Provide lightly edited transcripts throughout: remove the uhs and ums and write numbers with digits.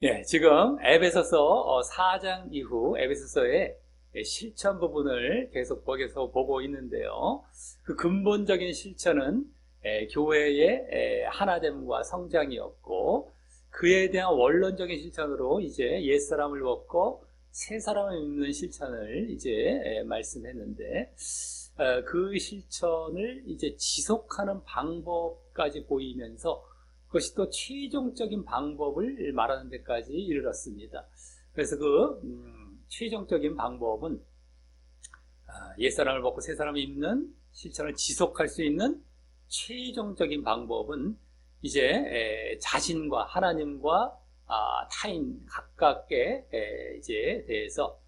예, 지금 에베소서 4장 이후 에베소서의 실천 부분을 계속 보고 있는데요. 그 근본적인 실천은 교회의 하나됨과 성장이었고, 그에 대한 원론적인 실천으로 이제 옛사람을 벗고 새 사람을 입는 실천을 이제 말씀했는데, 그 실천을 이제 지속하는 방법까지 보이면서 그것이 또 최종적인 방법을 말하는 데까지 이르렀습니다. 그래서 최종적인 방법은 옛사람을 벗고 새사람을 입는 실천을 지속할 수 있는 최종적인 방법은 이제 자신과 하나님과 타인 각각에 이제 대해서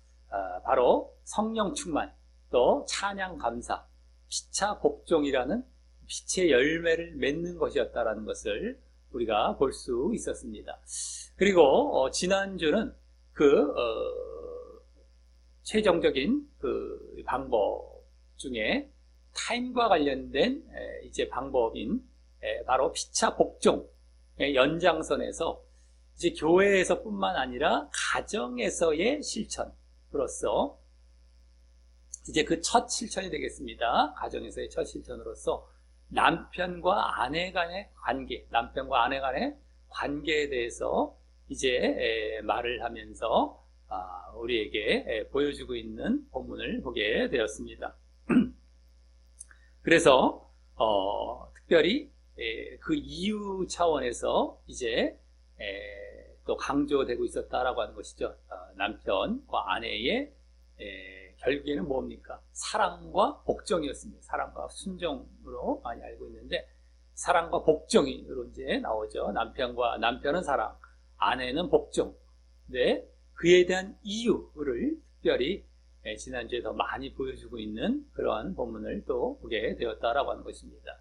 바로 성령 충만, 또 찬양 감사, 피차 복종이라는 빛의 열매를 맺는 것이었다라는 것을 우리가 볼 수 있었습니다. 그리고 지난주는 최종적인 그 방법 중에 타인과 관련된 이제 방법인 바로 피차 복종의 연장선에서 이제 교회에서뿐만 아니라 가정에서의 실천으로서 이제 그 첫 실천이 되겠습니다. 가정에서의 첫 실천으로서 남편과 아내 간의 관계에 대해서 이제 말을 하면서 우리에게 보여주고 있는 본문을 보게 되었습니다. 그래서 특별히 그 이유 차원에서 이제 또 강조되고 있었다라고 하는 것이죠. 남편과 아내의 결국에는 뭡니까? 사랑과 복종이었습니다. 사랑과 순종으로 많이 알고 있는데, 사랑과 복종으로 이제 나오죠. 남편은 사랑, 아내는 복종. 네, 그에 대한 이유를 특별히 지난주에 더 많이 보여주고 있는 그러한 본문을 또 보게 되었다라고 하는 것입니다.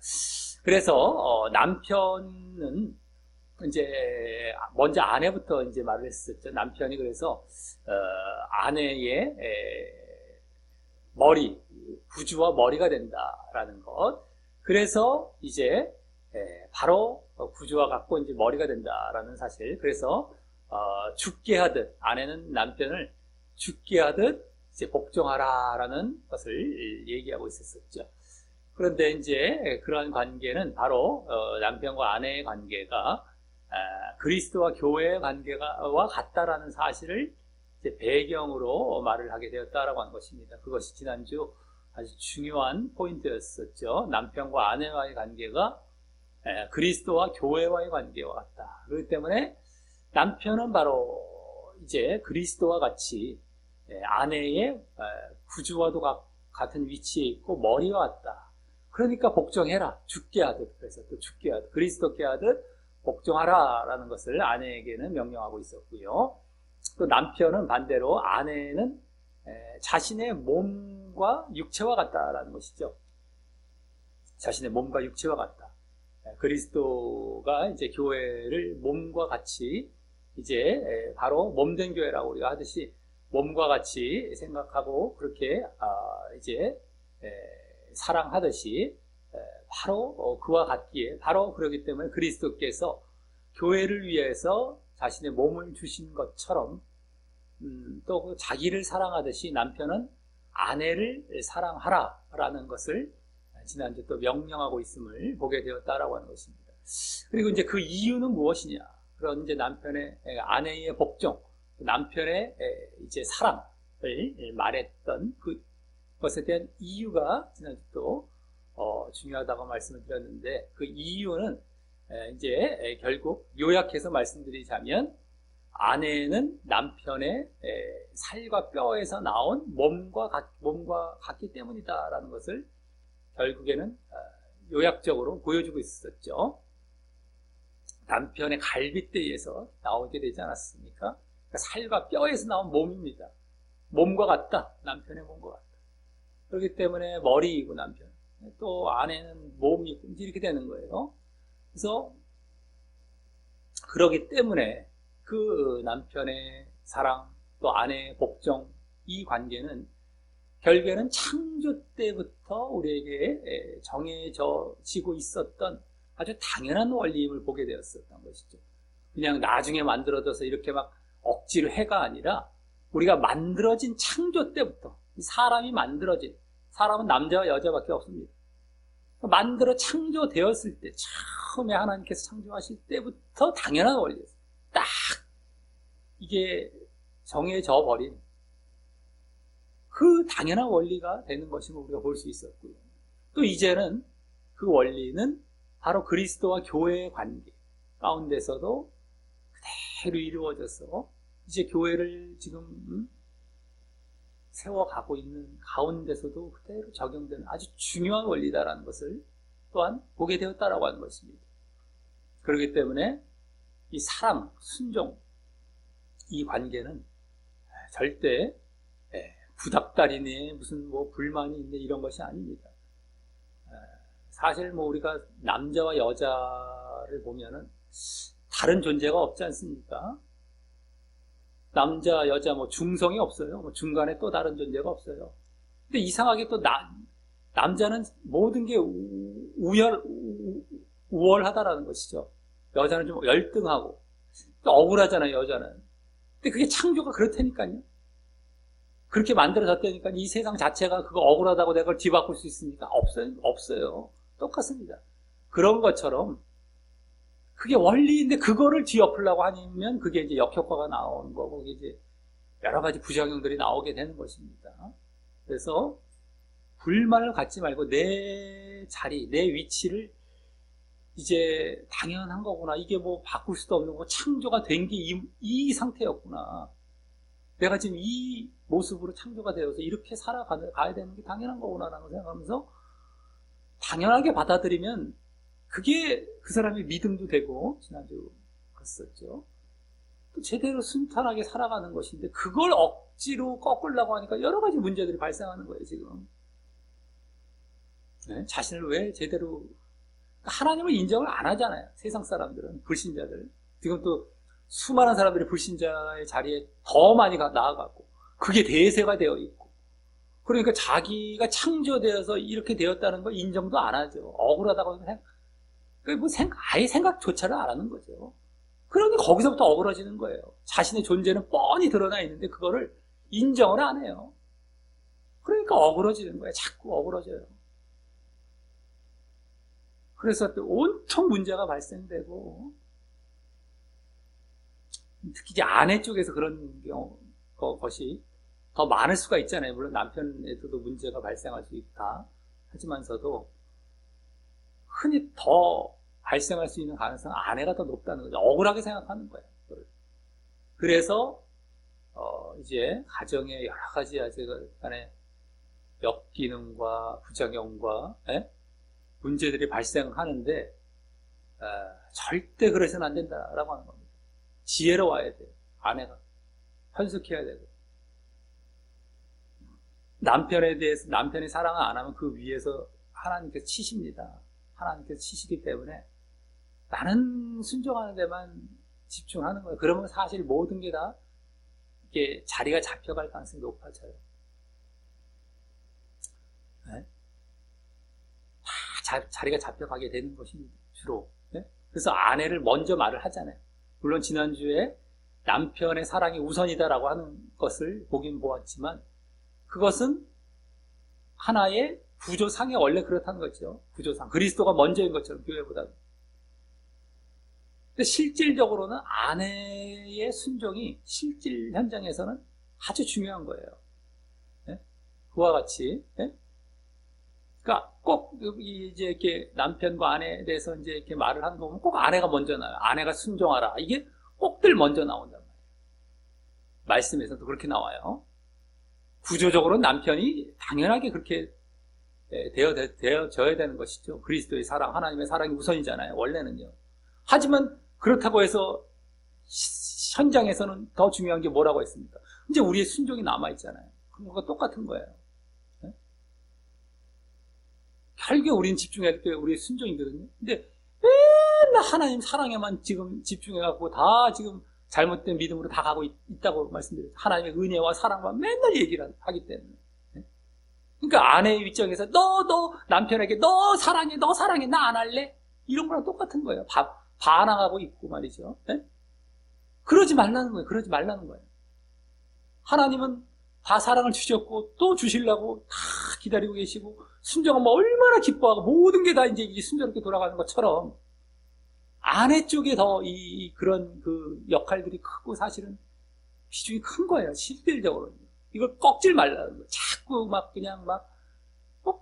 그래서 남편은 이제 먼저 아내부터 이제 말을 했었죠. 남편이 그래서 아내의 구주와 머리가 된다라는 것. 그래서 이제 바로 구주와 같고 이제 머리가 된다라는 사실. 그래서 죽게 하듯, 아내는 남편을 죽게 하듯 이제 복종하라라는 것을 얘기하고 있었죠. 그런데 이제 그러한 관계는 바로 남편과 아내의 관계가 그리스도와 교회의 관계와 같다라는 사실을 이제 배경으로 말을 하게 되었다라고 하는 것입니다. 그것이 지난주 아주 중요한 포인트였었죠. 남편과 아내와의 관계가 그리스도와 교회와의 관계와 같다. 그렇기 때문에 남편은 바로 이제 그리스도와 같이 아내의 구주와도 같은 위치에 있고 머리와 같다. 그러니까 복종해라. 죽게 하듯. 그래서 또 죽게 하듯. 그리스도께 하듯 복종하라라는 것을 아내에게는 명령하고 있었고요. 또 남편은 반대로 아내는 자신의 몸과 육체와 같다라는 것이죠. 자신의 몸과 육체와 같다. 그리스도가 이제 교회를 몸과 같이 이제 바로 몸된 교회라고 우리가 하듯이 몸과 같이 생각하고 그렇게 이제 사랑하듯이 바로 그와 같기에 바로 그렇기 때문에 그리스도께서 교회를 위해서 자신의 몸을 주신 것처럼 또 자기를 사랑하듯이 남편은 아내를 사랑하라라는 것을 지난주 또 명령하고 있음을 보게 되었다라고 하는 것입니다. 그리고 이제 그 이유는 무엇이냐? 그런 이제 아내의 복종, 남편의 이제 사랑을 말했던 그것에 대한 이유가 지난주 또 중요하다고 말씀을 드렸는데, 그 이유는 이제 결국 요약해서 말씀드리자면 아내는 남편의 살과 뼈에서 나온 몸과 같기 때문이다라는 것을 결국에는 요약적으로 보여주고 있었죠. 남편의 갈빗대에서 나오게 되지 않았습니까? 그러니까 살과 뼈에서 나온 몸입니다. 몸과 같다. 남편의 몸과 같다. 그렇기 때문에 머리이고 남편, 또 아내는 몸이고 이렇게 되는 거예요. 그래서 그러기 때문에 그 남편의 사랑, 또 아내의 복종, 이 관계는 결국에는 창조 때부터 우리에게 정해지고 있었던 아주 당연한 원리임을 보게 되었었던 것이죠. 그냥 나중에 만들어져서 이렇게 막 억지로 해가 아니라 우리가 만들어진 창조 때부터 사람이 만들어진 사람은 남자와 여자밖에 없습니다. 만들어 창조되었을 때 처음에 하나님께서 창조하실 때부터 당연한 원리였어요. 딱 이게 정해져 버린 그 당연한 원리가 되는 것임을 우리가 볼 수 있었고요. 또 이제는 그 원리는 바로 그리스도와 교회의 관계 가운데서도 그대로 이루어져서 이제 교회를 지금 세워가고 있는 가운데서도 그대로 적용되는 아주 중요한 원리다라는 것을 또한 보게 되었다라고 하는 것입니다. 그렇기 때문에 이 사랑, 순종, 이 관계는 절대 부닥다리네 무슨 뭐 불만이 있네 이런 것이 아닙니다. 사실 뭐 우리가 남자와 여자를 보면은 다른 존재가 없지 않습니까? 남자, 여자 뭐 중성이 없어요. 뭐 중간에 또 다른 존재가 없어요. 근데 이상하게 또 남자는 모든 게 우월하다라는 것이죠. 여자는 좀 열등하고 또 억울하잖아요, 여자는. 근데 그게 창조가 그렇다니까요. 그렇게 만들어졌다니까 이 세상 자체가 그거 억울하다고 내가 그걸 뒤바꿀 수 있습니까? 없어요. 똑같습니다. 그런 것처럼 그게 원리인데 그거를 뒤엎으려고 하면 그게 이제 역효과가 나오는 거고 그게 이제 여러 가지 부작용들이 나오게 되는 것입니다. 그래서 불만을 갖지 말고 내 자리, 내 위치를 이제 당연한 거구나. 이게 뭐 바꿀 수도 없는 거고 창조가 된 게 이 상태였구나. 내가 지금 이 모습으로 창조가 되어서 이렇게 살아가야 되는 게 당연한 거구나라고 생각하면서 당연하게 받아들이면 그게 그 사람의 믿음도 되고 지난주 그랬었죠. 또 제대로 순탄하게 살아가는 것인데 그걸 억지로 꺾으려고 하니까 여러 가지 문제들이 발생하는 거예요 지금. 네? 자신을 왜 제대로 하나님을 인정을 안 하잖아요. 세상 사람들은 불신자들. 지금 또 수많은 사람들이 불신자의 자리에 더 많이 나아갔고 그게 대세가 되어 있고 그러니까 자기가 창조되어서 이렇게 되었다는 걸 인정도 안 하죠. 억울하다고 아예 생각조차를 안 하는 거죠. 그러니 거기서부터 억울해지는 거예요. 자신의 존재는 뻔히 드러나 있는데 그거를 인정을 안 해요. 그러니까 억울해지는 거예요. 자꾸 억울해져요. 그래서 또 온통 문제가 발생되고 특히 이제 아내 쪽에서 그런 것이 더 많을 수가 있잖아요. 물론 남편에서도 문제가 발생할 수 있다 하지만서도 흔히 더 발생할 수 있는 가능성은 아내가 더 높다는 거죠. 억울하게 생각하는 거예요. 그래서 이제 가정에 여러 가지 간에 역기능과 부작용과 문제들이 발생하는데 절대 그러서는 안 된다라고 하는 겁니다. 지혜로워야 돼요. 아내가 현숙해야 되고 남편에 대해서 남편이 사랑을 안 하면 그 위에서 하나님께서 치십니다. 하나님께서 치시기 때문에 나는 순종하는 데만 집중하는 거예요. 그러면 사실 모든 게 다 이게 자리가 잡혀갈 가능성이 높아져요. 네? 다 자리가 잡혀가게 되는 것입니다. 주로. 네? 그래서 아내를 먼저 말을 하잖아요. 물론 지난주에 남편의 사랑이 우선이다라고 하는 것을 보긴 보았지만 그것은 하나의 구조상에 원래 그렇다는 거죠. 구조상. 그리스도가 먼저인 것처럼 교회보다는. 근데 실질적으로는 아내의 순종이 실질 현장에서는 아주 중요한 거예요. 네? 그와 같이. 네? 그러니까 꼭 이제 이렇게 남편과 아내에 대해서 이제 이렇게 말을 하는 거 보면 꼭 아내가 먼저 나와요. 아내가 순종하라. 이게 꼭들 먼저 나온단 말이에요. 말씀에서도 그렇게 나와요. 구조적으로는 남편이 당연하게 그렇게 되어져야 되는 것이죠. 그리스도의 사랑, 하나님의 사랑이 우선이잖아요. 원래는요. 하지만 그렇다고 해서 현장에서는 더 중요한 게 뭐라고 했습니까? 이제 우리의 순종이 남아있잖아요. 그거가 똑같은 거예요. 네? 결국에 우리는 집중해야 될 게 우리의 순종이거든요. 근데 맨날 하나님 사랑에만 지금 집중해갖고 다 지금 잘못된 믿음으로 다 가고 있다고 말씀드렸죠. 하나님의 은혜와 사랑만 맨날 얘기를 하기 때문에. 네? 그러니까 아내의 입장에서 너 남편에게 너 사랑해 나 안 할래? 이런 거랑 똑같은 거예요. 반항하고 있고 말이죠. 네? 그러지 말라는 거예요. 그러지 말라는 거예요. 하나님은 다 사랑을 주셨고 또 주시려고 다 기다리고 계시고 순종하면 얼마나 기뻐하고 모든 게 다 이제 순조롭게 돌아가는 것처럼 아내 쪽에 더 그런 그 역할들이 크고 사실은 비중이 큰 거예요. 실질적으로는. 이걸 꺾질 말라는 거예요. 자꾸 막 그냥 막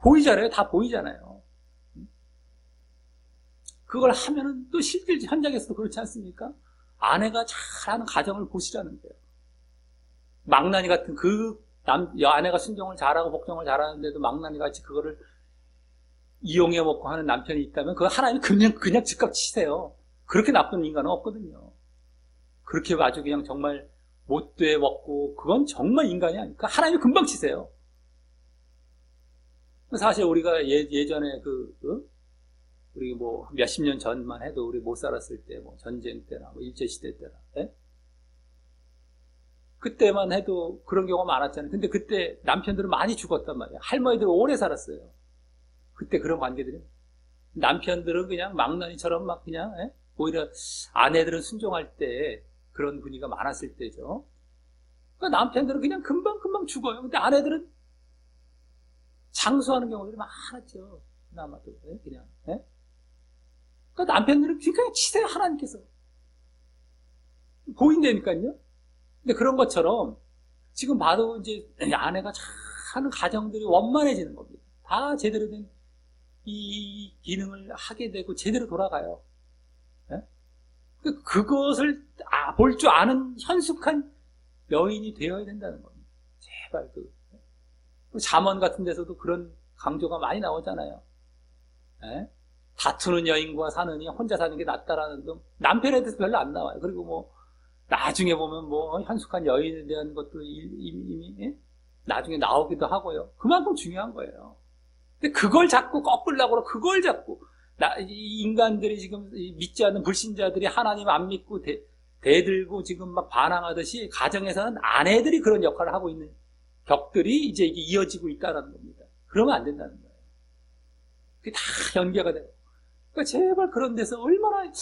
보이잖아요. 다 보이잖아요. 그걸 하면은 또 실질 현장에서도 그렇지 않습니까? 아내가 잘하는 가정을 보시라는 거예요. 망나니 같은 아내가 순종을 잘하고 복종을 잘하는데도 망나니 같이 그거를 이용해 먹고 하는 남편이 있다면 그거 하나님 그냥 즉각 치세요. 그렇게 나쁜 인간은 없거든요. 그렇게 아주 그냥 정말 못돼 먹고 그건 정말 인간이 아니니까 하나님이 금방 치세요. 사실 우리가 예전에 우리 뭐 몇십 년 전만 해도 우리 못 살았을 때 뭐 전쟁 때나 뭐 일제시대 때나 그때만 해도 그런 경우가 많았잖아요. 근데 그때 남편들은 많이 죽었단 말이에요. 할머니들 오래 살았어요. 그때 그런 관계들이. 남편들은 그냥 망나니처럼 막 그냥 오히려 아내들은 순종할 때 그런 분위기가 많았을 때죠. 그러니까 남편들은 그냥 금방 죽어요. 근데 아내들은 장수하는 경우들이 많았죠. 그나마도 그냥. 그러니까 남편들은 그냥 치세요. 하나님께서. 보인다니까요. 근데 그런 것처럼 지금 봐도 이제 아내가 잘하는 가정들이 원만해지는 겁니다. 다 제대로 된 이 기능을 하게 되고 제대로 돌아가요. 그것을 볼 줄 아는 현숙한 여인이 되어야 된다는 겁니다. 제발 잠언 같은 데서도 그런 강조가 많이 나오잖아요. 다투는 여인과 사느니 혼자 사는 게 낫다라는 등 남편에 대해서 별로 안 나와요. 그리고 뭐 나중에 보면 뭐 현숙한 여인에 대한 것도 이미 나중에 나오기도 하고요. 그만큼 중요한 거예요. 근데 그걸 자꾸 꺾으려고 그걸 자꾸 인간들이 지금 믿지 않는 불신자들이 하나님 안 믿고 대들고 지금 막 반항하듯이 가정에서는 아내들이 그런 역할을 하고 있는 격들이 이제 이게 이어지고 있다는 겁니다. 그러면 안 된다는 거예요. 그게 다 연계가 돼요. 그러니까 제발 그런 데서 얼마나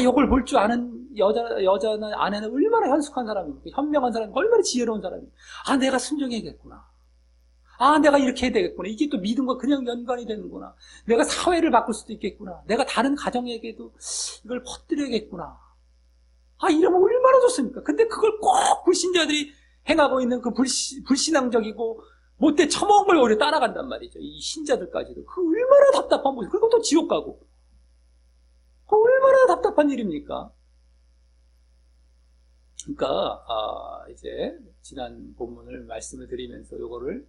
이걸 볼 줄 아는 여자는 아내는 얼마나 현숙한 사람입니까? 현명한 사람입니까? 얼마나 지혜로운 사람입니까? 내가 순종해야겠구나. 내가 이렇게 해야 되겠구나. 이게 또 믿음과 그냥 연관이 되는구나. 내가 사회를 바꿀 수도 있겠구나. 내가 다른 가정에게도 이걸 퍼뜨려야겠구나. 이러면 얼마나 좋습니까? 근데 그걸 꼭 불신자들이 행하고 있는 그 불신앙적이고 못돼 처먹은 걸 오히려 따라간단 말이죠. 이 신자들까지도. 그 얼마나 답답한 모습. 그리고 또 지옥 가고. 그 얼마나 답답한 일입니까? 그러니까 이제 지난 본문을 말씀을 드리면서 요거를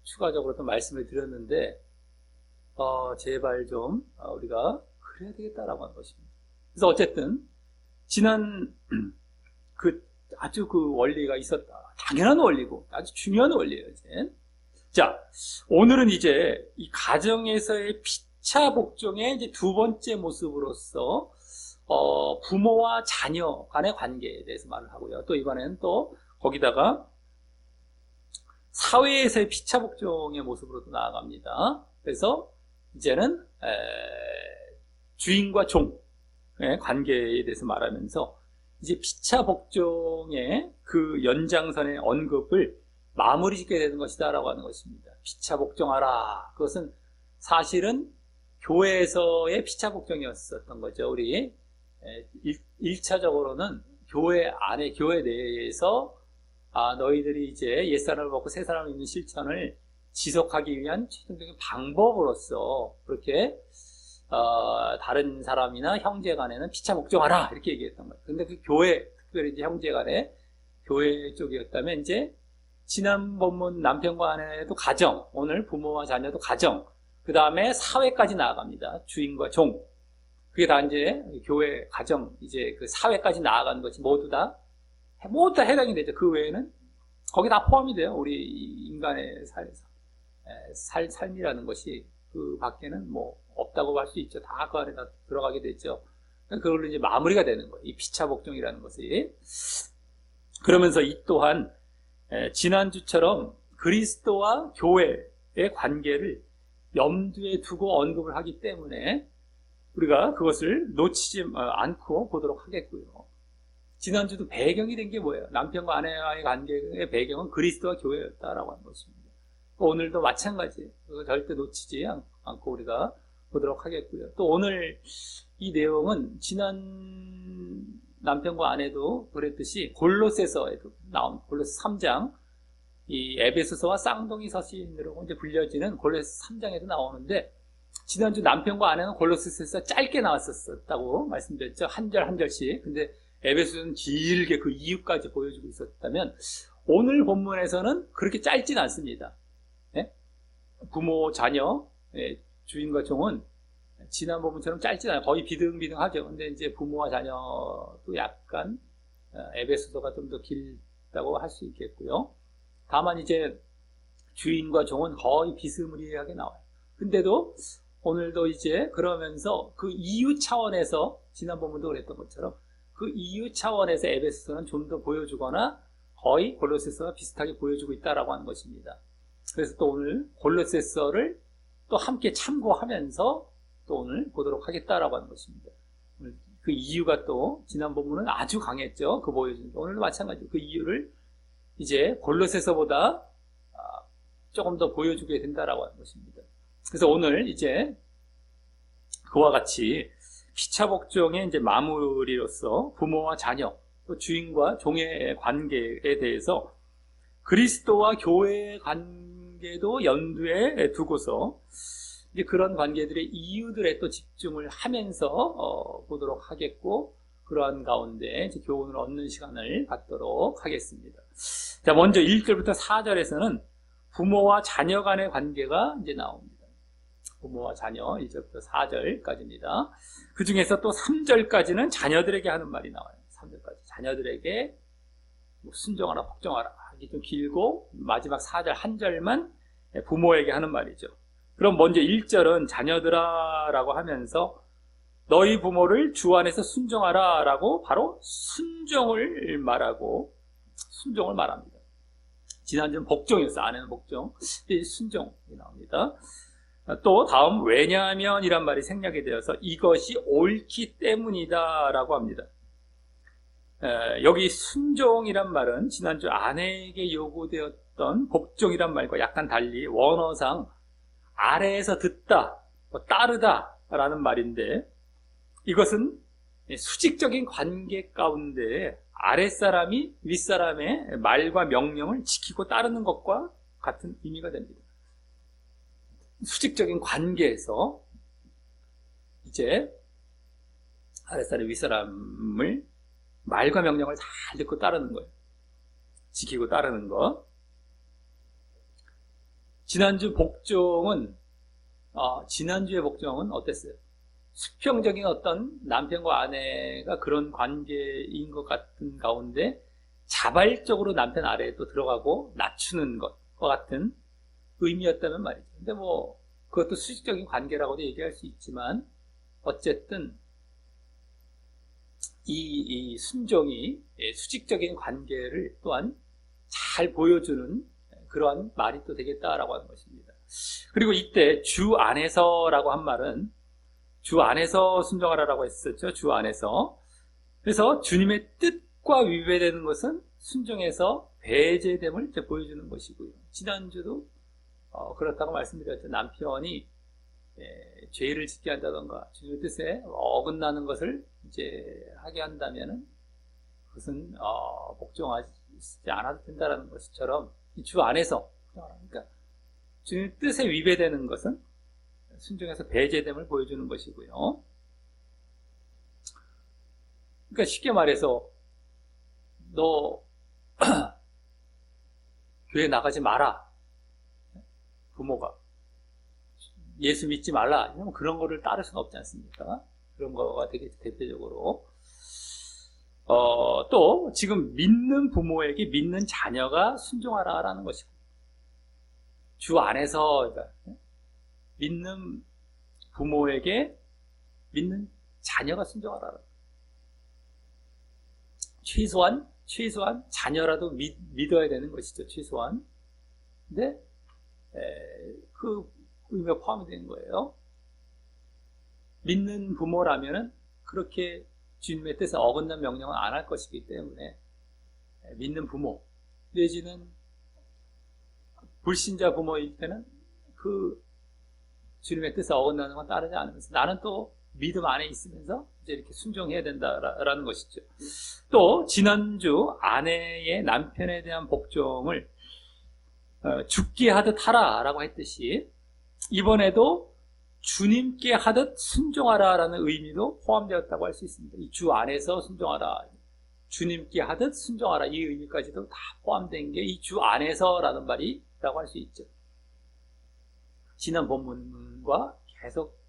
추가적으로 또 말씀을 드렸는데 제발 좀 우리가 그래야 되겠다라고 하는 것입니다. 그래서 어쨌든 지난 아주 그 원리가 있었다. 당연한 원리고 아주 중요한 원리예요. 이제. 자, 오늘은 이제 이 가정에서의 피차 복종의 이제 두 번째 모습으로서 부모와 자녀 간의 관계에 대해서 말을 하고요. 또 이번에는 또 거기다가 사회에서의 피차 복종의 모습으로도 나아갑니다. 그래서 이제는 주인과 종의 관계에 대해서 말하면서 이제 피차 복종의 그 연장선의 언급을 마무리 짓게 되는 것이다라고 하는 것입니다. 피차 복종하라. 그것은 사실은 교회에서의 피차 복종이었었던 거죠. 우리 1차적으로는 교회 안에, 교회 내에서 너희들이 이제 옛사람을 벗고 새사람을 입는 실천을 지속하기 위한 최종적인 방법으로서 그렇게 다른 사람이나 형제 간에는 피차 복종하라 이렇게 얘기했던 거예요. 근데 그 교회, 특별히 이제 형제 간에 교회 쪽이었다면 이제 지난 본문 남편과 아내도 가정, 오늘 부모와 자녀도 가정, 그 다음에 사회까지 나아갑니다. 주인과 종. 그게 다 이제 교회, 가정, 이제 그 사회까지 나아가는 것이 모두 다 해당이 되죠. 그 외에는 거기 다 포함이 돼요. 우리 인간의 삶이라는 것이 그 밖에는 뭐 없다고 할 수 있죠. 다 그 안에 다 들어가게 되죠. 그걸로 이제 마무리가 되는 거예요. 이 피차 복종이라는 것이. 그러면서 이 또한 지난주처럼 그리스도와 교회의 관계를 염두에 두고 언급을 하기 때문에 우리가 그것을 놓치지 않고 보도록 하겠고요. 지난주도 배경이 된 게 뭐예요? 남편과 아내와의 관계의 배경은 그리스도와 교회였다라고 하는 것입니다. 오늘도 마찬가지. 그거 절대 놓치지 않고 우리가 보도록 하겠고요. 또 오늘 이 내용은 지난 남편과 아내도 그랬듯이 골로새서에도 나온 골로새 3장, 이 에베소서와 쌍둥이 서신으로 이제 불려지는 골로새 3장에도 나오는데, 지난주 남편과 아내는 골로새서에서 짧게 나왔었다고 말씀드렸죠. 한 절 한 절씩. 근데 에베소서는 길게 그 이유까지 보여주고 있었다면, 오늘 본문에서는 그렇게 짧진 않습니다. 네? 부모, 자녀, 주인과 종은 지난 부분처럼 짧진 않아요. 거의 비등비등하죠. 근데 이제 부모와 자녀도 약간 에베소서가 좀 더 길다고 할 수 있겠고요. 다만 이제 주인과 종은 거의 비스무리하게 나와요. 근데도 오늘도 이제 그러면서 그 이유 차원에서 지난 부분도 그랬던 것처럼 그 이유 차원에서 에베소서는 좀 더 보여주거나 거의 골로새서와 비슷하게 보여주고 있다라고 하는 것입니다. 그래서 또 오늘 골로새서를 또 함께 참고하면서 또 오늘 보도록 하겠다라고 하는 것입니다. 그 이유가 또 지난 본문은 아주 강했죠. 그 보여주는 게. 오늘도 마찬가지로 그 이유를 이제 골로새서보다 조금 더 보여주게 된다라고 하는 것입니다. 그래서 오늘 이제 그와 같이 피차 복종의 이제 마무리로서 부모와 자녀, 또 주인과 종의 관계에 대해서 그리스도와 교회의 관계도 연두에 두고서 이제 그런 관계들의 이유들에 또 집중을 하면서 보도록 하겠고, 그러한 가운데 이제 교훈을 얻는 시간을 갖도록 하겠습니다. 자, 먼저 1절부터 4절에서는 부모와 자녀 간의 관계가 이제 나옵니다. 부모와 자녀 1절부터 4절까지입니다. 그 중에서 또 3절까지는 자녀들에게 하는 말이 나와요. 3절까지. 자녀들에게 순종하라, 복종하라. 이게 좀 길고 마지막 4절 한 절만 부모에게 하는 말이죠. 그럼 먼저 1절은 자녀들아 라고 하면서 너희 부모를 주 안에서 순종하라 라고 바로 순종을 말합니다. 지난주는 복종이었어요. 아내는 복종, 순종이 나옵니다. 또 다음 왜냐하면 이란 말이 생략이 되어서 이것이 옳기 때문이다 라고 합니다. 여기 순종이란 말은 지난주 아내에게 요구되었던 복종이란 말과 약간 달리 원어상 아래에서 듣다, 따르다 라는 말인데, 이것은 수직적인 관계 가운데 아랫사람이 윗사람의 말과 명령을 지키고 따르는 것과 같은 의미가 됩니다. 수직적인 관계에서 이제 아랫사람이 윗사람을 말과 명령을 잘 듣고 따르는 거예요. 지키고 따르는 것. 지난주의 복종은 어땠어요? 수평적인 어떤 남편과 아내가 그런 관계인 것 같은 가운데 자발적으로 남편 아래에 또 들어가고 낮추는 것과 같은 의미였다는 말이죠. 근데 그것도 수직적인 관계라고도 얘기할 수 있지만, 어쨌든 이 순종이 수직적인 관계를 또한 잘 보여주는 그러한 말이 또 되겠다라고 하는 것입니다. 그리고 이때 주 안에서라고 한 말은 주 안에서 순종하라라고 했었죠. 주 안에서. 그래서 주님의 뜻과 위배되는 것은 순종에서 배제됨을 이제 보여주는 것이고요. 지난주도 그렇다고 말씀드렸죠. 남편이 죄를 짓게 한다던가 주님의 뜻에 어긋나는 것을 이제 하게 한다면은 그것은 복종하지 않아도 된다라는 것처럼 주 안에서, 그러니까 주님의 뜻에 위배되는 것은 순종에서 배제됨을 보여주는 것이고요. 그러니까 쉽게 말해서 너 교회 나가지 마라, 부모가 예수 믿지 말라, 이러면 그런 거를 따를 수는 없지 않습니까? 그런 거가 되게 대표적으로. 또 지금 믿는 부모에게 믿는 자녀가 순종하라라는 것이고, 주 안에서, 그러니까 믿는 부모에게 믿는 자녀가 순종하라. 최소한 자녀라도 믿어야 되는 것이죠. 최소한. 근데 그 의미가 포함이 되는 거예요. 믿는 부모라면은 그렇게 주님의 뜻에 어긋난 명령은 안 할 것이기 때문에 믿는 부모 내지는 불신자 부모일 때는 그 주님의 뜻에 어긋나는 건 따르지 않으면서 나는 또 믿음 안에 있으면서 이제 이렇게 순종해야 된다라는 것이죠. 또 지난주 아내의 남편에 대한 복종을 죽게 하듯 하라라고 했듯이 이번에도 주님께 하듯 순종하라라는 의미도 포함되었다고 할 수 있습니다. 이 주 안에서 순종하라, 주님께 하듯 순종하라, 이 의미까지도 다 포함된 게 이 주 안에서라는 말이라고 할 수 있죠. 지난 본문과 계속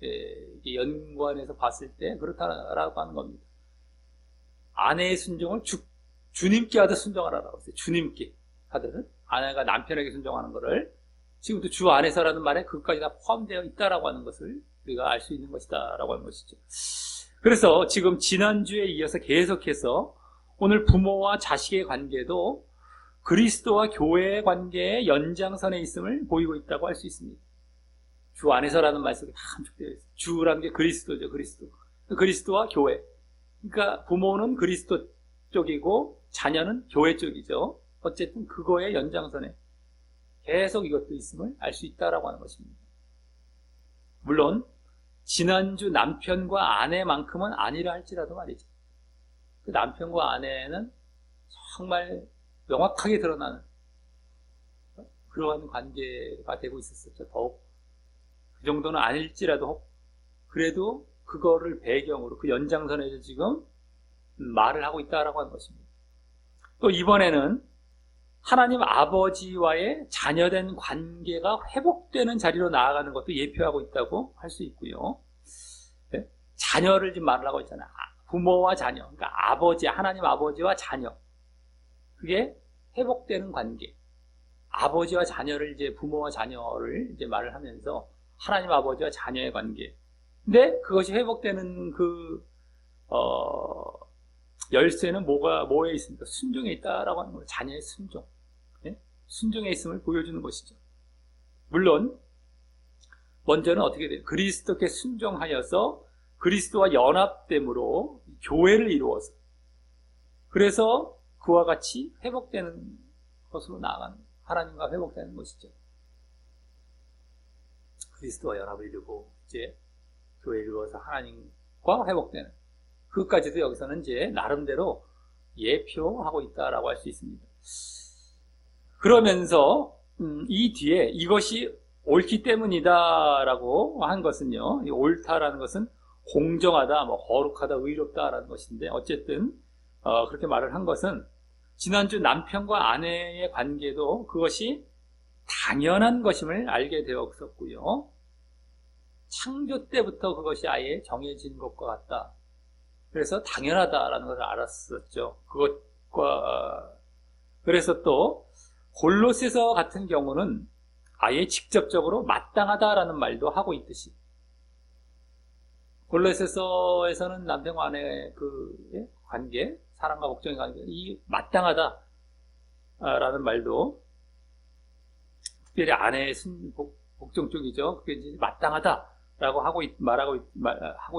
연관해서 봤을 때 그렇다라고 하는 겁니다. 아내의 순종을 주님께 하듯 순종하라라고 했어요. 주님께 하듯. 아내가 남편에게 순종하는 것을 지금도 주 안에서라는 말에 그것까지 다 포함되어 있다라고 하는 것을 우리가 알 수 있는 것이다라고 하는 것이죠. 그래서 지금 지난주에 이어서 계속해서 오늘 부모와 자식의 관계도 그리스도와 교회의 관계의 연장선에 있음을 보이고 있다고 할 수 있습니다. 주 안에서라는 말씀이 다 함축되어 있어요. 주라는 게 그리스도죠. 그리스도와 교회. 그러니까 부모는 그리스도 쪽이고 자녀는 교회 쪽이죠. 어쨌든 그거의 연장선에 계속 이것도 있음을 알 수 있다라고 하는 것입니다. 물론 지난주 남편과 아내만큼은 아니라 할지라도 말이죠. 그 남편과 아내는 정말 명확하게 드러나는 그러한 관계가 되고 있었죠. 더욱 그 정도는 아닐지라도 그래도 그거를 배경으로 그 연장선에서 지금 말을 하고 있다라고 하는 것입니다. 또 이번에는 하나님 아버지와의 자녀된 관계가 회복되는 자리로 나아가는 것도 예표하고 있다고 할 수 있고요. 네? 자녀를 지금 말을 하고 있잖아요. 부모와 자녀, 그러니까 하나님 아버지와 자녀, 그게 회복되는 관계. 아버지와 자녀를 이제 부모와 자녀를 이제 말을 하면서 하나님 아버지와 자녀의 관계. 근데 그것이 회복되는 열쇠는 뭐에 있습니까? 순종에 있다라고 하는 거예요. 자녀의 순종. 네? 순종에 있음을 보여주는 것이죠. 물론 먼저는 어떻게 돼요? 그리스도께 순종하여서 그리스도와 연합됨으로 교회를 이루어서 그래서 그와 같이 회복되는 것으로 나아가는 하나님과 회복되는 것이죠. 그리스도와 연합을 이루고 이제 교회를 이루어서 하나님과 회복되는 그것까지도 여기서는 이제 나름대로 예표하고 있다라고 할 수 있습니다. 그러면서 이 뒤에 이것이 옳기 때문이다라고 한 것은요, 이 옳다라는 것은 공정하다, 거룩하다, 의롭다라는 것인데 어쨌든 그렇게 말을 한 것은 지난주 남편과 아내의 관계도 그것이 당연한 것임을 알게 되었었고요. 창조 때부터 그것이 아예 정해진 것과 같다. 그래서 당연하다라는 것을 알았었죠. 그래서 또 골로새서 같은 경우는 아예 직접적으로 마땅하다라는 말도 하고 있듯이 골로새서에서는 남편과 아내의 그 관계, 사랑과 복종의 관계, 이 마땅하다라는 말도 특별히 아내의 복종 쪽이죠. 그게 이제 마땅하다라고 하고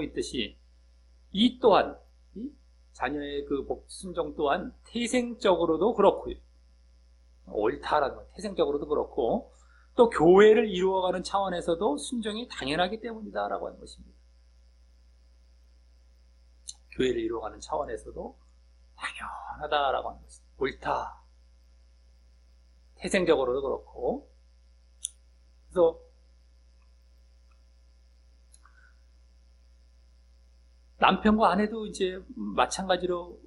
있듯이 이 또한 이 자녀의 그 순종 또한 태생적으로도 그렇고요. 옳다라는 건 태생적으로도 그렇고 또 교회를 이루어가는 차원에서도 순종이 당연하기 때문이다라고 하는 것입니다. 교회를 이루어가는 차원에서도 당연하다라고 하는 것입니다. 옳다. 태생적으로도 그렇고 그래서 남편과 아내도 이제 마찬가지로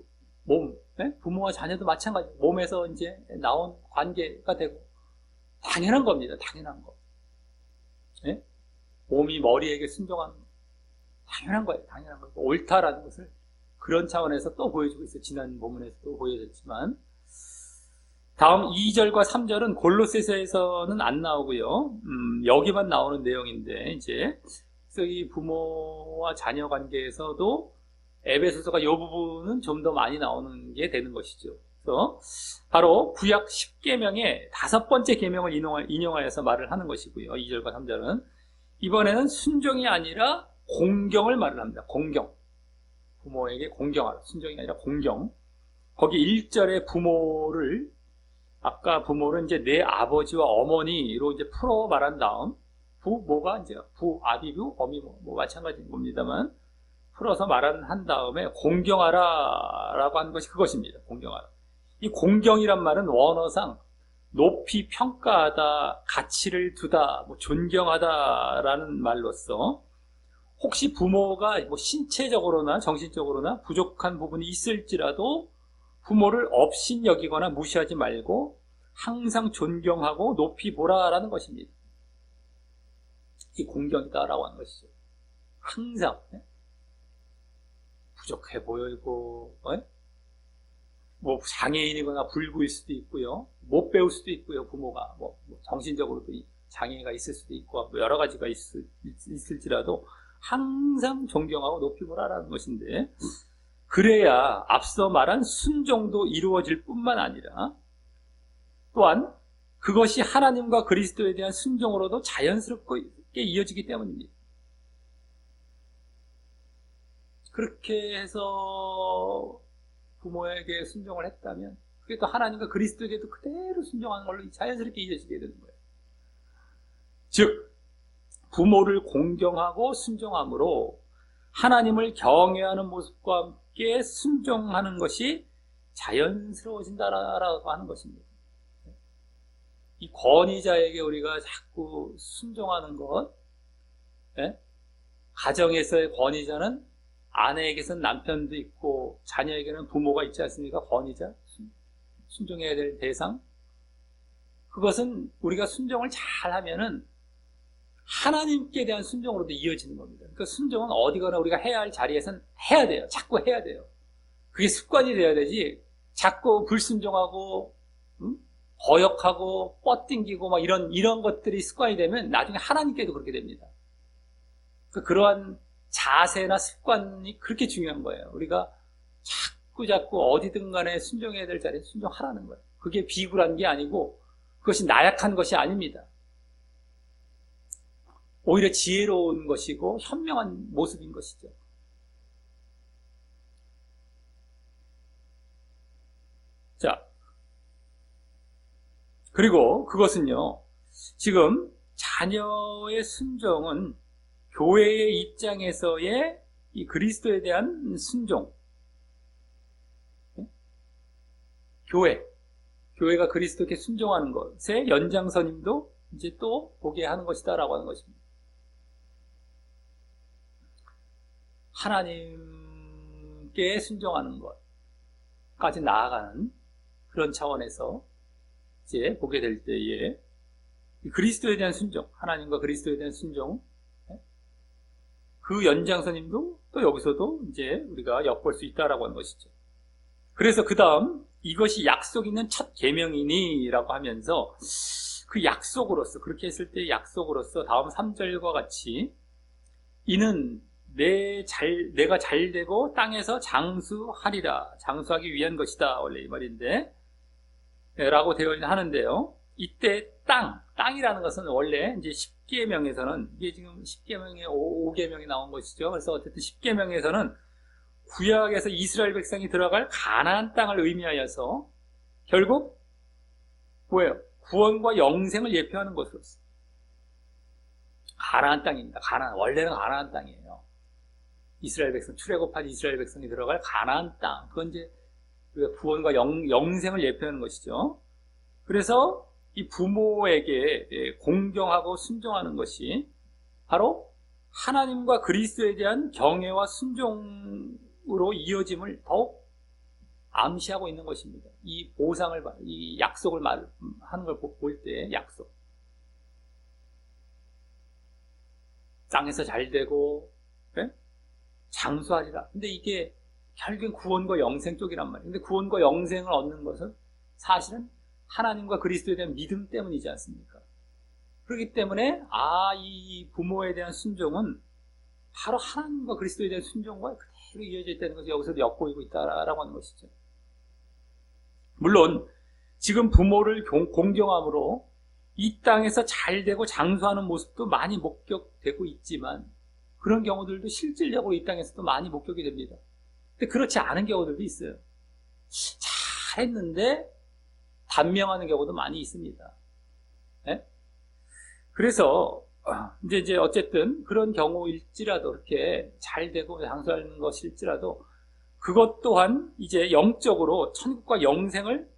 부모와 자녀도 마찬가지 몸에서 이제 나온 관계가 되고 당연한 겁니다. 당연한 거. 네? 몸이 머리에게 순종하는 거. 당연한 거예요. 당연한 거. 옳다라는 것을 그런 차원에서 또 보여주고 있어요. 지난 본문에서도 보여줬지만 다음 2절과 3절은 골로새서에서는 안 나오고요. 여기만 나오는 내용인데 이제 그래서 이 부모와 자녀 관계에서도 에베소서가 이 부분은 좀 더 많이 나오는 게 되는 것이죠. 그래서 바로 구약 10계명의 5번째 계명을 인용하여서 말을 하는 것이고요. 2절과 3절은 이번에는 순종이 아니라 공경을 말을 합니다. 공경. 부모에게 공경하라. 순종이 아니라 공경. 거기 1절에 부모를, 아까 부모를 이제 내 아버지와 어머니로 이제 풀어 말한 다음, 부모가 이제 아비부, 어미모, 뭐 마찬가지인 겁니다만, 풀어서 한 다음에 공경하라 라고 한 것이 그것입니다. 공경하라. 이 공경이란 말은 원어상 높이 평가하다, 가치를 두다, 뭐 존경하다라는 말로써 혹시 부모가 뭐 신체적으로나 정신적으로나 부족한 부분이 있을지라도 부모를 업신여기거나 무시하지 말고 항상 존경하고 높이 보라라는 것입니다. 이 공경이다라고 하는 것이죠. 항상 부족해 보이고 뭐 장애인이거나 불구일 수도 있고요, 못 배울 수도 있고요, 부모가 뭐 정신적으로도 장애가 있을 수도 있고 뭐 여러 가지가 있을지라도 항상 존경하고 높이 보라라는 것인데, 그래야 앞서 말한 순종도 이루어질 뿐만 아니라 또한 그것이 하나님과 그리스도에 대한 순종으로도 자연스럽게 이어지기 때문입니다. 그렇게 해서 부모에게 순종을 했다면 그게 또 하나님과 그리스도에게도 그대로 순종하는 걸로 자연스럽게 이어지게 되는 거예요. 즉 부모를 공경하고 순종함으로 하나님을 경외하는 모습과 함께 순종하는 것이 자연스러워진다라고 하는 것입니다. 이 권위자에게 우리가 자꾸 순종하는 것, 가정에서의 권위자는 아내에게서는 남편도 있고 자녀에게는 부모가 있지 않습니까? 권위자, 순종해야 될 대상. 그것은 우리가 순종을 잘하면은 하나님께 대한 순종으로도 이어지는 겁니다. 그 순종은 어디거나 우리가 해야 할 자리에선 해야 돼요. 자꾸 해야 돼요. 그게 습관이 돼야 되지, 자꾸 불순종하고 거역하고 뻗띵기고 막 이런 것들이 습관이 되면 나중에 하나님께도 그렇게 됩니다. 그러한 자세나 습관이 그렇게 중요한 거예요. 우리가 자꾸 어디든 간에 순종해야 될 자리에 순종하라는 거예요. 그게 비굴한 게 아니고 그것이 나약한 것이 아닙니다. 오히려 지혜로운 것이고 현명한 모습인 것이죠. 자, 그리고 그것은요, 지금 자녀의 순종은 교회의 입장에서의 이 그리스도에 대한 순종, 교회가 그리스도께 순종하는 것의 연장선임도 이제 또 보게 하는 것이다라고 하는 것입니다. 하나님께 순종하는 것까지 나아가는 그런 차원에서 이제 보게 될 때에 그리스도에 대한 순종, 하나님과 그리스도에 대한 순종, 그 연장선임도 또 여기서도 이제 우리가 엿볼 수 있다라고 하는 것이죠. 그래서 그 다음 이것이 약속 있는 첫 계명이니라고 하면서 그 약속으로서, 그렇게 했을 때 약속으로서 다음 3절과 같이 이는 내가 잘되고 땅에서 장수하리라, 장수하기 위한 것이다, 원래 이 말인데 라고 되어 하는데요, 이때 땅이라는 것은 원래 이제 10계명에서는, 이게 지금 10계명에 5계명이 나온 것이죠. 그래서 어쨌든 10계명에서는 구약에서 이스라엘 백성이 들어갈 가나안 땅을 의미하여서 결국 뭐예요? 구원과 영생을 예표하는 것으로서 가나안 땅입니다. 원래는 가나안 땅이에요. 이스라엘 백성, 출애굽한 이스라엘 백성이 들어갈 가나안 땅, 그건 이제 구원과 영생을 예표하는 것이죠. 그래서 이 부모에게 공경하고 순종하는 것이 바로 하나님과 그리스도에 대한 경외와 순종으로 이어짐을 더욱 암시하고 있는 것입니다. 이 보상을, 이 약속을 하는 걸 볼 때, 약속. 땅에서 잘되고 장수하리라. 근데 이게 결국엔 구원과 영생 쪽이란 말이에요. 근데 구원과 영생을 얻는 것은 사실은 하나님과 그리스도에 대한 믿음 때문이지 않습니까? 그렇기 때문에 이 부모에 대한 순종은 바로 하나님과 그리스도에 대한 순종과 그대로 이어져 있다는 것이 여기서도 엿보이고 있다라고 하는 것이죠. 물론 지금 부모를 공경함으로 이 땅에서 잘되고 장수하는 모습도 많이 목격되고 있지만 그런 경우들도 실질적으로 이 땅에서도 많이 목격이 됩니다. 근데 그렇지 않은 경우들도 있어요. 잘했는데 단명하는 경우도 많이 있습니다. 네? 그래서 이제 어쨌든 그런 경우일지라도 이렇게 잘 되고 장수하는 것일지라도 그것 또한 이제 영적으로 천국과 영생을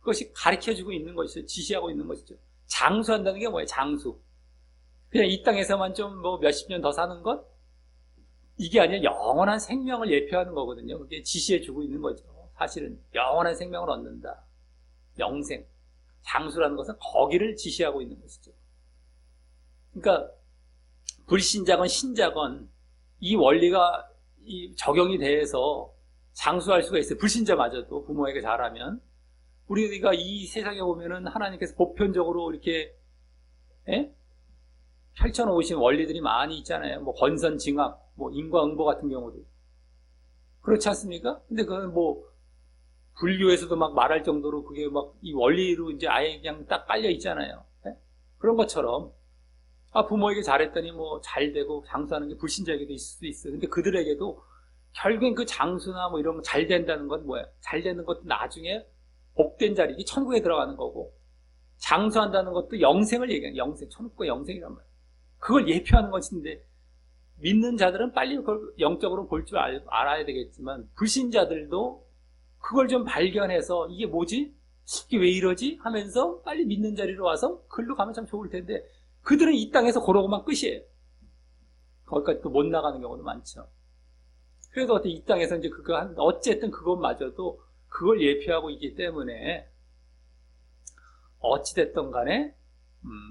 그것이 가르쳐주고 있는 것이죠. 지시하고 있는 것이죠. 장수한다는 게 뭐예요? 장수. 그냥 이 땅에서만 좀 뭐 몇십 년 더 사는 것? 이게 아니라 영원한 생명을 예표하는 거거든요. 그게 지시해주고 있는 거죠. 사실은 영원한 생명을 얻는다. 영생. 장수라는 것은 거기를 지시하고 있는 것이죠. 그러니까 불신자건 신자건 이 원리가 적용이 돼서 장수할 수가 있어요. 불신자마저도 부모에게 잘하면. 우리가 이 세상에 보면은 하나님께서 보편적으로 이렇게 펼쳐놓으신 원리들이 많이 있잖아요. 뭐 권선징악, 뭐 인과응보 같은 경우도 그렇지 않습니까? 근데 그건 뭐 불교에서도 막 말할 정도로 그게 막 이 원리로 이제 아예 그냥 딱 깔려 있잖아요. 그런 것처럼 부모에게 잘했더니 뭐 잘 되고 장수하는 게 불신자에게도 있을 수도 있어요. 근데 그들에게도 결국엔 그 장수나 뭐 이런 거 잘 된다는 건 뭐야? 잘 되는 것도 나중에 복된 자리, 천국에 들어가는 거고, 장수한다는 것도 영생을 얘기하는 영생, 천국과 영생이란 말이에요. 그걸 예표하는 것인데 믿는 자들은 빨리 그걸 영적으로 볼 줄 알아야 되겠지만 불신자들도 그걸 좀 발견해서 이게 뭐지? 이게 왜 이러지? 하면서 빨리 믿는 자리로 와서 글로 가면 참 좋을 텐데 그들은 이 땅에서 그러고만 끝이에요. 거기까지 또 못 나가는 경우도 많죠. 그래도 어떻게 이 땅에서 이제 어쨌든 그것마저도 그걸 예표하고 있기 때문에 어찌됐든 간에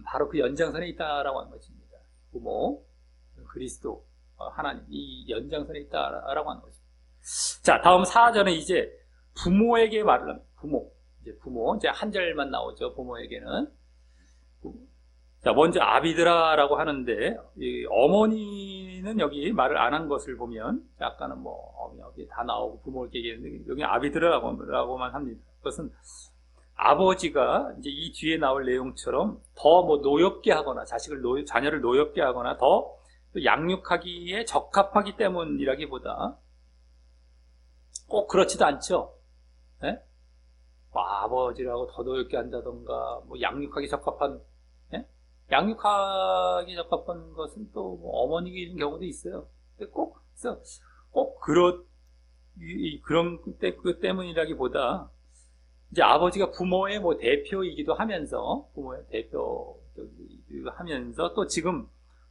바로 그 연장선에 있다라고 하는 것입니다. 부모, 그리스도, 하나님 이 연장선에 있다라고 하는 것입니다. 자, 다음 4절은 이제 부모에게 말을 합니다. 부모 이제 한 절만 나오죠. 부모에게는. 자, 먼저 아비드라라고 하는데 어머니는 여기 말을 안 한 것을 보면 아까는 뭐 여기 다 나오고 부모에게 얘기했는데 여기 아비드라고만 합니다. 그것은 아버지가 이제 이 뒤에 나올 내용처럼 더 뭐 노엽게 하거나 자녀를 노엽게 하거나 더 양육하기에 적합하기 때문이라기보다 꼭 그렇지도 않죠. 네? 뭐 아버지라고 더 노엽게 한다던가 뭐 양육하기 적합한 양육하기 적합한 것은 또 뭐 어머니가 있는 경우도 있어요. 근데 꼭 그런 그 때문이라기보다 이제 아버지가 부모의 뭐 대표이기도 하면서 부모의 대표이기도 하면서 또 지금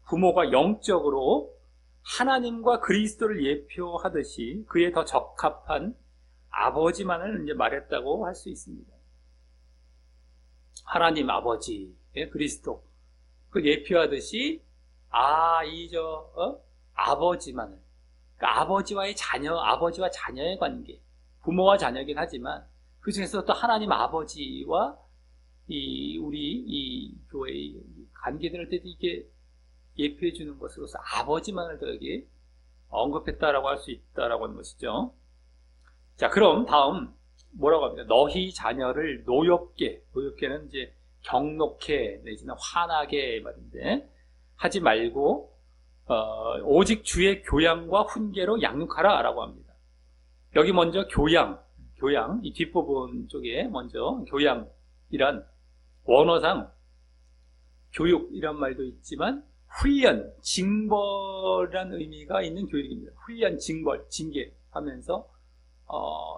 부모가 영적으로 하나님과 그리스도를 예표하듯이 그에 더 적합한 아버지만을 이제 말했다고 할 수 있습니다. 하나님 아버지, 그리스도 그 예표하듯이 아버지만을 그러니까 아버지와 자녀의 관계, 부모와 자녀이긴 하지만 그 중에서 또 하나님 아버지와 우리 교회의 관계들을 이렇게 예표해 주는 것으로서 아버지만을 더 여기 언급했다라고 할 수 있다라고 하는 것이죠. 자, 그럼 다음 뭐라고 합니까? 너희 자녀를 노엽게는 이제 경록해 내지는 화나게 말인데 하지 말고 오직 주의 교양과 훈계로 양육하라라고 합니다. 여기 먼저 교양 이 뒷부분 쪽에 먼저 교양이란 원어상 교육이란 말도 있지만 훈련, 징벌이라는 의미가 있는 교육입니다. 훈련, 징벌, 징계하면서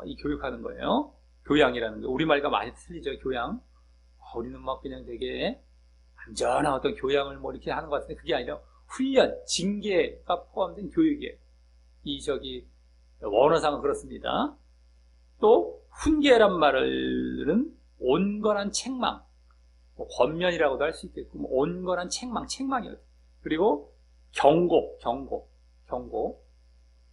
이 교육하는 거예요. 교양이라는 거 우리말과 많이 틀리죠. 교양. 우리는 막 그냥 되게 안전한 어떤 교양을 뭐 이렇게 하는 것 같은데 그게 아니라 훈련, 징계가 포함된 교육이에요. 원어상은 그렇습니다. 또 훈계란 말은 온건한 책망, 뭐 권면이라고도 할 수 있겠고 뭐 온건한 책망이에요. 그리고 경고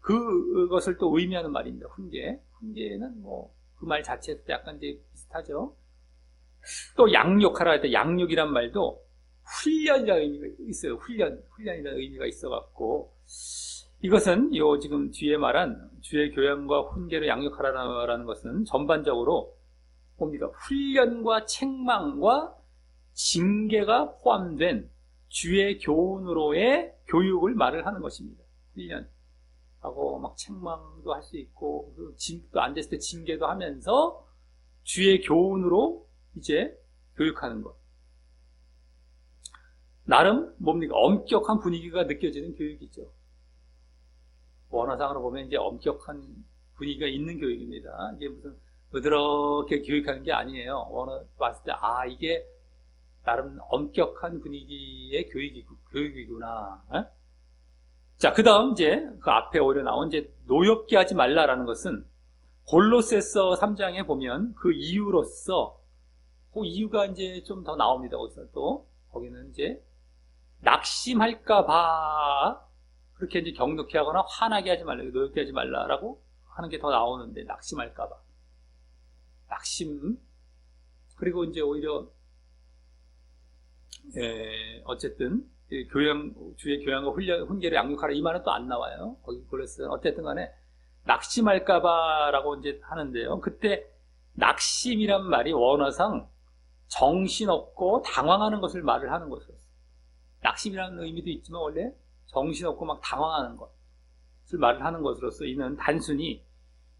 그것을 또 의미하는 말입니다. 훈계는 뭐 그 말 자체에서 약간 이제 비슷하죠. 또 양육하라 할 때 양육이란 말도 훈련이라는 의미가 있어요. 훈련이라는 의미가 있어갖고 이것은 지금 뒤에 말한 주의 교양과 훈계로 양육하라는 것은 전반적으로 봅니다. 훈련과 책망과 징계가 포함된 주의 교훈으로의 교육을 말을 하는 것입니다. 훈련. 하고 막 책망도 할 수 있고 또 안 됐을 때 징계도 하면서 주의 교훈으로 이제 교육하는 것. 나름 뭡니까? 엄격한 분위기가 느껴지는 교육이죠. 원어상으로 보면 이제 엄격한 분위기가 있는 교육입니다. 이게 무슨 부드럽게 교육하는 게 아니에요. 원어 봤을 때 이게 나름 엄격한 분위기의 교육이구나. 에? 자, 그 다음 이제 그 앞에 오히려 나온 이제 노엽게 하지 말라라는 것은 골로새서 3장에 보면 그 이유로서 그 이유가 이제 좀 더 나옵니다. 거기서 또 거기는 이제 낙심할까봐 그렇게 이제 경록해 하거나 화나게 하지 말라, 노엽게 하지 말라라고 하는 게 더 나오는데 낙심할까봐 낙심 그리고 이제 오히려 어쨌든 주의 교양과 훈계를 양육하라 이 말은 또 안 나와요. 거기 골로새서는 어쨌든 간에 낙심할까봐라고 이제 하는데요. 그때 낙심이란 말이 원어상 정신없고 당황하는 것을 말을 하는 것이었어요. 낙심이라는 의미도 있지만 원래 정신없고 막 당황하는 것을 말을 하는 것으로서 이는 단순히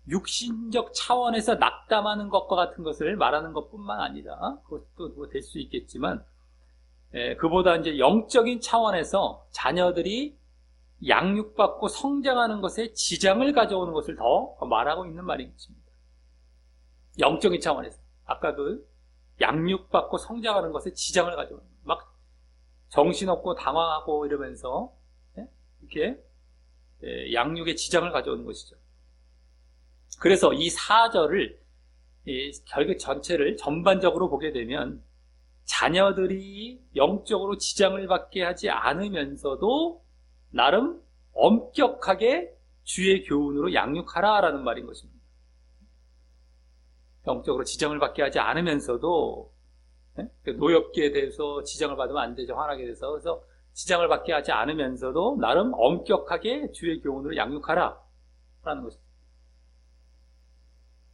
육신적 차원에서 낙담하는 것과 같은 것을 말하는 것뿐만 아니라 그것도 될 수 있겠지만 그보다 이제 영적인 차원에서 자녀들이 양육받고 성장하는 것에 지장을 가져오는 것을 더 말하고 있는 말이겠습니다. 영적인 차원에서 아까 그 양육받고 성장하는 것에 지장을 가져오는 막 정신없고 당황하고 이러면서 이렇게 양육에 지장을 가져오는 것이죠. 그래서 이 4절을 결국 전체를 전반적으로 보게 되면 자녀들이 영적으로 지장을 받게 하지 않으면서도 나름 엄격하게 주의 교훈으로 양육하라라는 말인 것입니다. 영적으로 지장을 받게 하지 않으면서도 노엽게 돼서 지장을 받으면 안 되죠. 화나게 돼서. 그래서 지장을 받게 하지 않으면서도 나름 엄격하게 주의 교훈으로 양육하라라는 것입니다.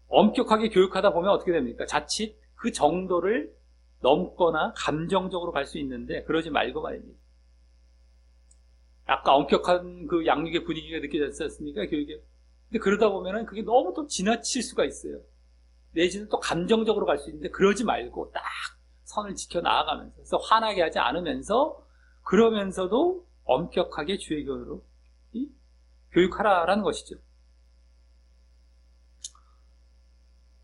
엄격하게 교육하다 보면 어떻게 됩니까? 자칫 그 정도를 넘거나 감정적으로 갈 수 있는데 그러지 말고 말입니다. 아까 엄격한 그 양육의 분위기가 느껴졌지 않습니까? 교육에. 근데 그러다 보면은 그게 너무 또 지나칠 수가 있어요. 내지는 또 감정적으로 갈 수 있는데 그러지 말고 딱 선을 지켜 나아가면서 그래서 화나게 하지 않으면서 그러면서도 엄격하게 주의 교훈으로 교육하라라는 것이죠.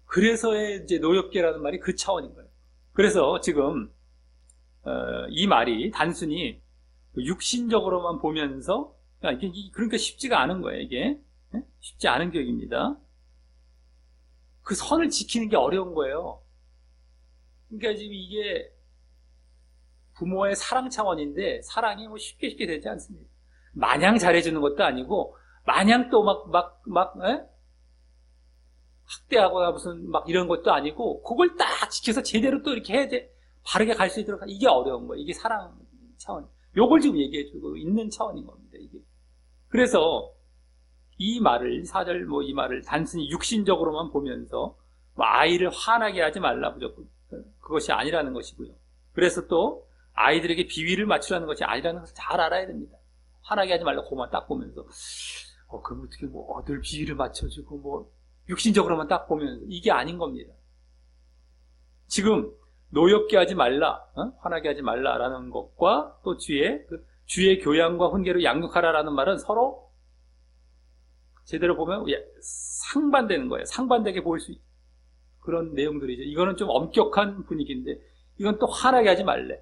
그래서의 이제 노엽게라는 말이 그 차원인 거예요. 그래서 지금 이 말이 단순히 육신적으로만 보면서 그러니까 쉽지가 않은 거예요. 이게 쉽지 않은 교육입니다. 그 선을 지키는 게 어려운 거예요. 그러니까 지금 이게 부모의 사랑 차원인데 사랑이 뭐 쉽게 되지 않습니다. 마냥 잘해주는 것도 아니고 마냥 또 학대하거나 무슨 막 이런 것도 아니고 그걸 딱 지켜서 제대로 또 이렇게 해야 돼. 바르게 갈 수 있도록 이게 어려운 거예요. 이게 사랑 차원. 요걸 지금 얘기해주고 있는 차원인 겁니다. 이게. 그래서 이 말을 4절 이 말을 단순히 육신적으로만 보면서 아이를 화나게 하지 말라 무조건 그것이 아니라는 것이고요. 그래서 또 아이들에게 비위를 맞추라는 것이 아니라는 것을 잘 알아야 됩니다. 화나게 하지 말라 고만 딱 보면서 그럼 어떻게 늘 비위를 맞춰주고 육신적으로만 딱 보면서 이게 아닌 겁니다. 지금 노엽게 하지 말라, 화나게 하지 말라라는 것과 또 주의 교양과 훈계로 양육하라라는 말은 서로 제대로 보면 상반되는 거예요. 상반되게 보일 수 있는 그런 내용들이죠. 이거는 좀 엄격한 분위기인데 이건 또 화나게 하지 말래.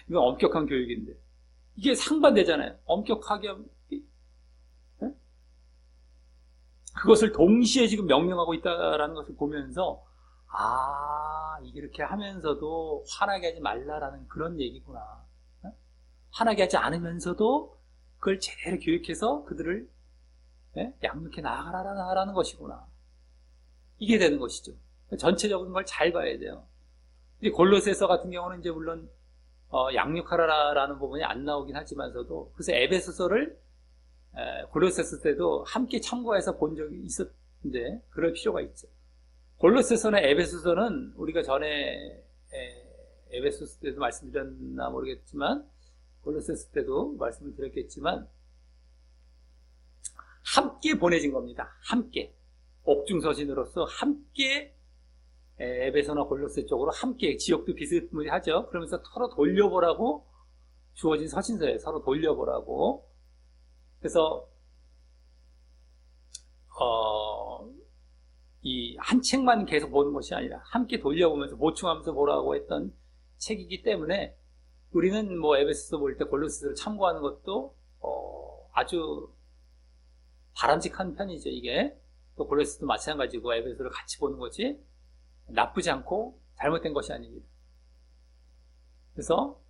이건 엄격한 교육인데 이게 상반되잖아요. 엄격하게 그것을 동시에 지금 명령하고 있다라는 것을 보면서 이게 이렇게 하면서도 화나게 하지 말라라는 그런 얘기구나. 화나게 하지 않으면서도 그걸 제대로 교육해서 그들을 양육해 나아가라는 것이구나. 이게 되는 것이죠. 전체적인 걸 잘 봐야 돼요. 이제 골로새서 같은 경우는 이제 물론 양육하라라는 부분이 안 나오긴 하지만서도 그래서 에베소서를 골로새서 때도 함께 참고해서 본 적이 있었는데 그럴 필요가 있죠. 골로새서나 에베소서는 우리가 전에 에베소서 때도 말씀드렸나 모르겠지만 골로새서 때도 말씀을 드렸겠지만 함께 보내진 겁니다. 함께. 옥중서신으로서 함께 에베소나 골로새 쪽으로 함께 지역도 비슷하죠. 그러면서 서로 돌려보라고 주어진 서신서예요. 서로 돌려보라고. 그래서 이 한 책만 계속 보는 것이 아니라 함께 돌려보면서 보충하면서 보라고 했던 책이기 때문에 우리는 뭐 에베소서 볼 때 골로새서를 참고하는 것도 아주 바람직한 편이죠. 이게 또 골로새서도 마찬가지고 에베소서를 같이 보는 것이 나쁘지 않고 잘못된 것이 아닙니다. 그래서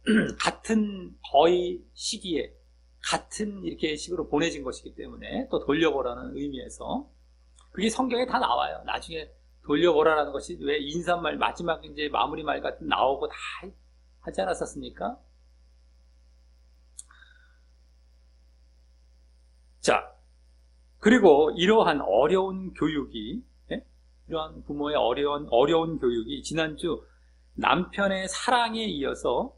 같은 거의 시기에 같은 이렇게 식으로 보내진 것이기 때문에 또 돌려보라는 의미에서 그게 성경에 다 나와요. 나중에 돌려보라라는 것이 왜 인사말 마지막 이제 마무리 말 같은 나오고 다 하지 않았었습니까? 자, 그리고 이러한 어려운 교육이 이러한 부모의 어려운 교육이 지난주 남편의 사랑에 이어서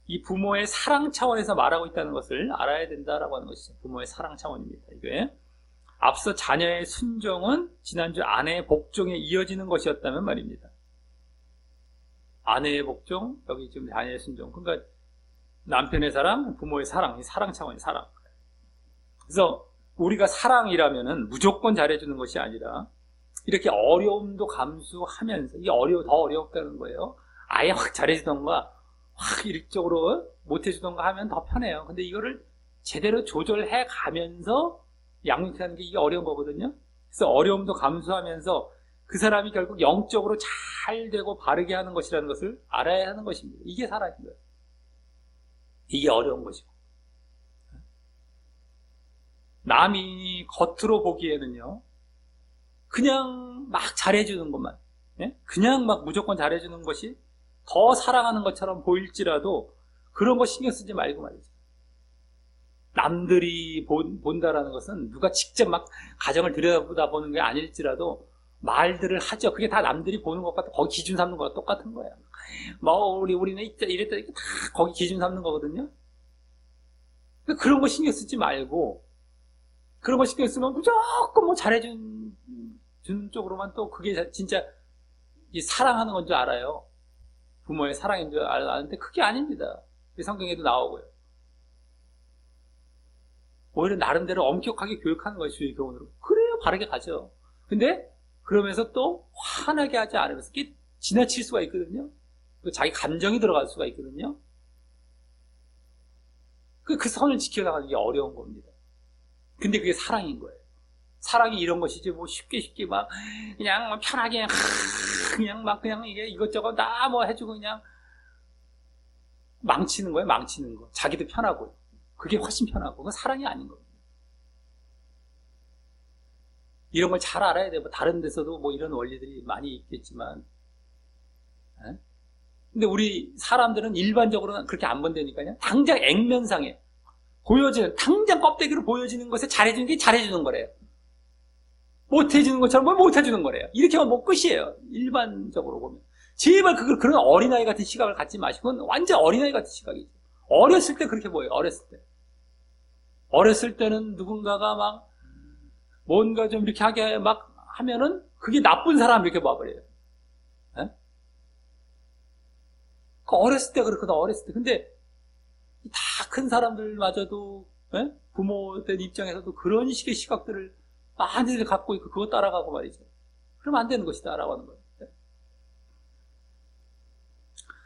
이 부모의 사랑 차원에서 말하고 있다는 것을 알아야 된다라고 하는 것이죠. 부모의 사랑 차원입니다. 이게 앞서 자녀의 순종은 지난주 아내의 복종에 이어지는 것이었다면 말입니다. 아내의 복종, 여기 지금 자녀의 순종. 그러니까 남편의 사랑, 부모의 사랑, 이 사랑 차원의 사랑. 그래서 우리가 사랑이라면은 무조건 잘해주는 것이 아니라 이렇게 어려움도 감수하면서 이게 더 어렵다는 거예요. 아예 확 잘해주던가 확 일적으로 못해주던가 하면 더 편해요. 근데 이거를 제대로 조절해 가면서 양육하는 게 이게 어려운 거거든요. 그래서 어려움도 감수하면서 그 사람이 결국 영적으로 잘 되고 바르게 하는 것이라는 것을 알아야 하는 것입니다. 이게 사랑인 거예요. 이게 어려운 것이고. 남이 겉으로 보기에는요, 그냥 막 잘해주는 것만, 그냥 막 무조건 잘해주는 것이 더 사랑하는 것처럼 보일지라도 그런 거 신경 쓰지 말고 말이죠. 남들이 본다라는 것은 누가 직접 막 가정을 들여다보는 게 아닐지라도 말들을 하죠. 그게 다 남들이 보는 것 같아. 거기 기준 삼는 거랑 똑같은 거예요. 뭐 우리는 이랬다 다 거기 기준 삼는 거거든요. 그런 거 신경 쓰지 말고 그런 거 신경 쓰면 무조건 뭐 잘해준 쪽으로만 또 그게 진짜 이 사랑하는 건 줄 알아요. 부모의 사랑인 줄 아는데 그게 아닙니다. 성경에도 나오고요. 오히려 나름대로 엄격하게 교육하는 것이 주의 교훈으로. 그래요, 바르게 가죠. 근데 그러면서 또 화나게 하지 않으면서 이게 지나칠 수가 있거든요. 자기 감정이 들어갈 수가 있거든요. 그 선을 지켜나가는 게 어려운 겁니다. 근데 그게 사랑인 거예요. 사랑이 이런 것이지 뭐 쉽게 막 그냥 편하게 그냥 막 그냥 이게 이것저것 다 뭐 해주고 그냥 망치는 거예요. 망치는 거. 자기도 편하고 그게 훨씬 편하고 그건 사랑이 아닌 겁니다. 이런 걸 잘 알아야 돼요. 다른 데서도 뭐 이런 원리들이 많이 있겠지만 근데 우리 사람들은 일반적으로는 그렇게 안 본다니까요. 당장 액면상에 보여지는 당장 껍데기로 보여지는 것에 잘해주는 게 잘해주는 거래요. 못해주는 것처럼 못해주는 거래요. 이렇게 하면 뭐 끝이에요. 일반적으로 보면. 제발 그런 어린아이 같은 시각을 갖지 마시고 그건 완전 어린아이 같은 시각이죠. 어렸을 때 그렇게 보여요. 어렸을 때. 어렸을 때는 누군가가 막 뭔가 좀 이렇게 하게 막 하면은 그게 나쁜 사람 이렇게 봐버려요. 어렸을 때 그렇거든. 어렸을 때. 근데 다 큰 사람들마저도 부모된 입장에서도 그런 식의 시각들을 많이들 갖고 있고 그거 따라가고 말이죠. 그러면 안 되는 것이다 라고 하는 거예요.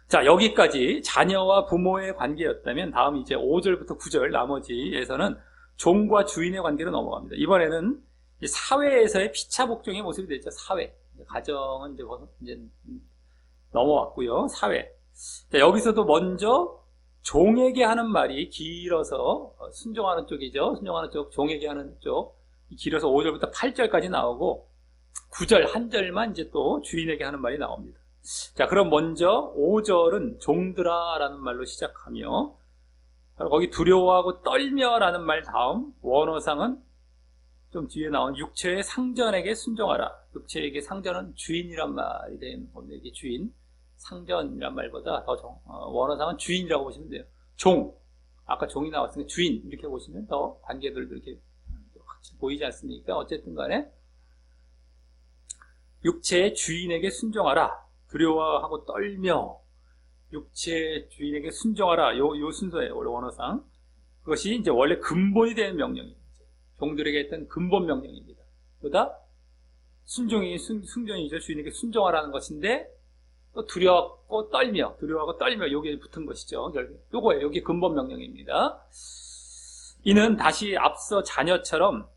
자, 여기까지 자녀와 부모의 관계였다면 다음 이제 5절부터 9절 나머지에서는 종과 주인의 관계로 넘어갑니다. 이번에는 사회에서의 피차복종의 모습이 되죠. 사회. 가정은 이제 넘어왔고요. 사회. 자, 여기서도 먼저 종에게 하는 말이 길어서 순종하는 쪽이죠. 순종하는 쪽, 종에게 하는 쪽. 길어서 5절부터 8절까지 나오고 9절 한 절만 이제 또 주인에게 하는 말이 나옵니다. 자, 그럼 먼저 5절은 종들아 라는 말로 시작하며 거기 두려워하고 떨며 라는 말 다음 원어상은 좀 뒤에 나온 육체의 상전에게 순종하라. 육체에게 상전은 주인이란 말이 되는 겁니다. 이게 주인, 상전이란 말보다 더 원어상은 주인이라고 보시면 돼요. 종, 아까 종이 나왔으니까 주인 이렇게 보시면 더 관계들도 이렇게 보이지 않습니까? 어쨌든 간에 육체의 주인에게 순종하라. 두려워하고 떨며 육체의 주인에게 순종하라. 요 순서예요. 원래 원어상. 그것이 이제 원래 근본이 되는 명령입니다. 종들에게 했던 근본 명령입니다. 그러다 순종이죠. 주인에게 순종하라는 것인데 또 두려워하고 떨며 여기에 붙은 것이죠. 요거예요. 여기 근본 명령입니다. 이는 다시 앞서 자녀처럼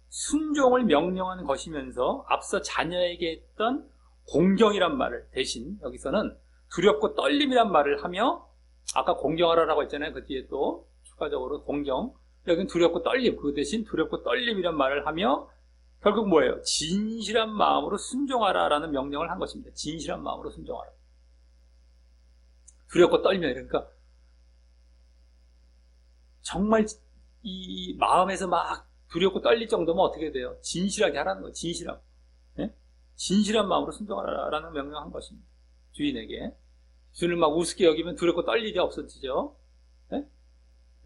순종을 명령하는 것이면서 앞서 자녀에게 했던 공경이란 말을 대신 여기서는 두렵고 떨림이란 말을 하며, 아까 공경하라라고 했잖아요. 그 뒤에 또 추가적으로 공경, 여기는 두렵고 떨림, 그 대신 두렵고 떨림이란 말을 하며 결국 뭐예요? 진실한 마음으로 순종하라라는 명령을 한 것입니다. 진실한 마음으로 순종하라. 두렵고 떨며, 그러니까 정말 이 마음에서 막 두렵고 떨릴 정도면 어떻게 돼요? 진실하게 하라는 거예요. 진실하고. 네? 진실한 마음으로 순종하라라는 명령을 한 것입니다. 주인에게. 주인을 막 우습게 여기면 두렵고 떨리지 없어지죠. 네?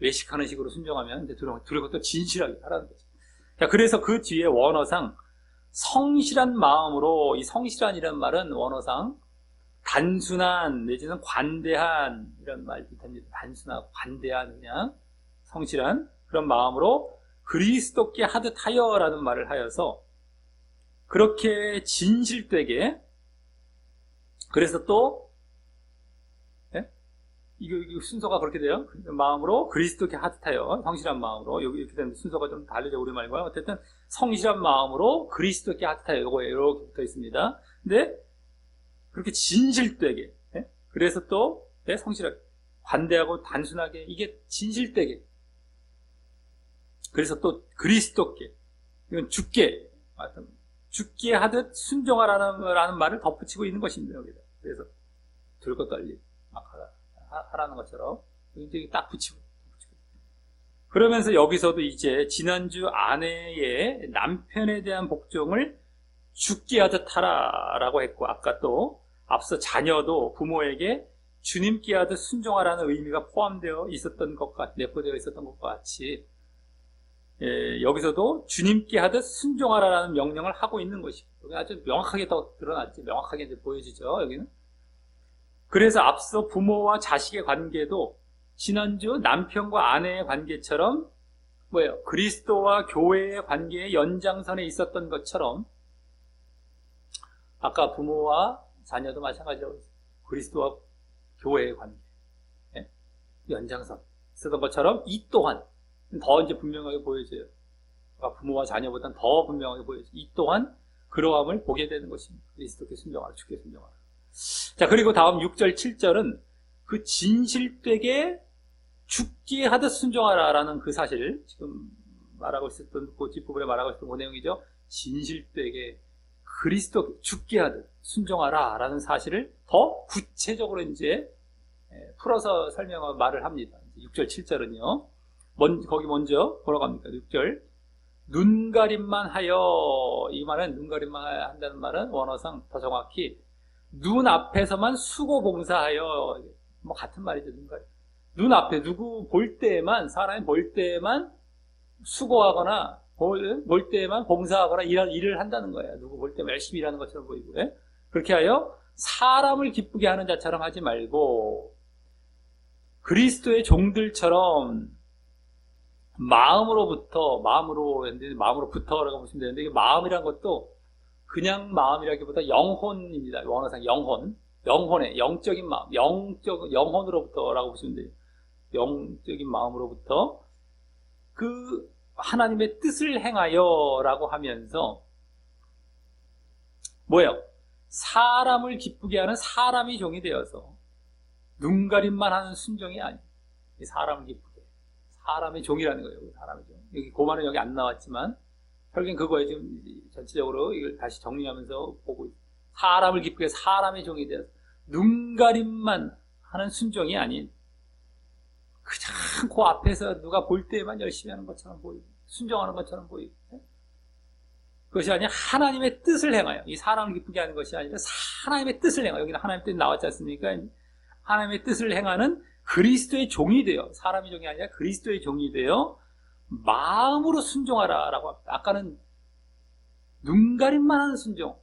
외식하는 식으로 순종하면 이제 두렵고 또 진실하게 하라는 거죠. 자, 그래서 그 뒤에 원어상 성실한 마음으로, 이 성실한이라는 말은 원어상 단순한 내지는 관대한 이런 말도 됩니다. 단순하고 관대한, 그냥 성실한 그런 마음으로 그리스도께 하듯 하여라는 말을 하여서 그렇게 진실되게, 그래서 또 이거 순서가 그렇게 돼요. 마음으로 그리스도께 하듯 하여, 성실한 마음으로, 여기 이렇게 되는 순서가 좀 다르죠, 우리말과. 어쨌든 성실한 마음으로 그리스도께 하듯 하여, 요거에 이렇게 붙어 있습니다. 근데 그렇게 진실되게, 그래서 또 성실하게, 관대하고 단순하게, 이게 진실되게, 그래서 또 그리스도께, 이건 주께 하듯 순종하라는 말을 덧붙이고 있는 것입니다, 여기다. 그래서 들고 떨리 막 하라는 것처럼 이제 딱 붙이고. 그러면서 여기서도 이제 지난주 아내의 남편에 대한 복종을 주께 하듯 하라라고 했고, 아까 또 앞서 자녀도 부모에게 주님께 하듯 순종하라는 의미가 포함되어 있었던 내포되어 있었던 것과 같이, 여기서도 주님께 하듯 순종하라라는 명령을 하고 있는 것이고, 여기 아주 명확하게 더 드러났지, 명확하게 이제 보여지죠, 여기는. 그래서 앞서 부모와 자식의 관계도 지난주 남편과 아내의 관계처럼 뭐예요? 그리스도와 교회의 관계의 연장선에 있었던 것처럼, 아까 부모와 자녀도 마찬가지로 그리스도와 교회의 관계, 연장선 있었던 것처럼 이 또한 더 이제 분명하게 보여져요. 부모와 자녀보다는 더 분명하게 보여져요. 이 또한 그러함을 보게 되는 것입니다. 그리스도께 순종하라, 주께 순종하라. 자, 그리고 다음 6절, 7절은 그 진실되게 죽게 하듯 순종하라라는 그 사실, 지금 말하고 있었던 그 뒷부분에 말하고 있었던 그 내용이죠. 진실되게 그리스도 죽게 하듯 순종하라라는 사실을 더 구체적으로 이제 풀어서 설명하고 말을 합니다. 6절, 7절은요. 거기 먼저 뭐라고 합니까? 6절. 눈가림만 하여, 이 말은 눈가림만 한다는 말은 원어상 더 정확히 눈 앞에서만 수고 봉사하여, 뭐 같은 말이죠. 눈가림. 눈 앞에 누구 볼 때에만, 사람이 볼 때에만 수고하거나 볼 때에만 봉사하거나 일을 한다는 거예요. 누구 볼 때만 열심히 일하는 것처럼 보이고, 그렇게 하여 사람을 기쁘게 하는 자처럼 하지 말고 그리스도의 종들처럼 마음으로부터라고 보시면 되는데, 이게 마음이란 것도 그냥 마음이라기보다 영혼입니다. 원어상 영혼의 영적인 마음, 영혼으로부터라고 보시면 돼요. 영적인 마음으로부터 그 하나님의 뜻을 행하여라고 하면서 뭐예요? 사람을 기쁘게 하는 사람이 종이 되어서 눈가림만 하는 순종이 아니에요. 사람을 기쁘게, 사람의 종이라는 거예요. 사람의 종. 여기 고만은 여기 안 나왔지만 결국엔 그거에 지금 전체적으로 이걸 다시 정리하면서 보고 있어요. 사람을 기쁘게 사람의 종이 되어서 눈가림만 하는 순종이 아닌 그냥 그 앞에서 누가 볼 때에만 열심히 하는 것처럼 보이고 순종하는 것처럼 보이고, 그것이 아니라 하나님의 뜻을 행하여, 이 사람을 기쁘게 하는 것이 아니라 하나님의 뜻을 행하여, 여기는 하나님의 뜻이 나왔지 않습니까? 하나님의 뜻을 행하는 그리스도의 종이 되어, 사람의 종이 아니라 그리스도의 종이 되어 마음으로 순종하라라고 합니다. 아까는 눈가림만 하는 순종,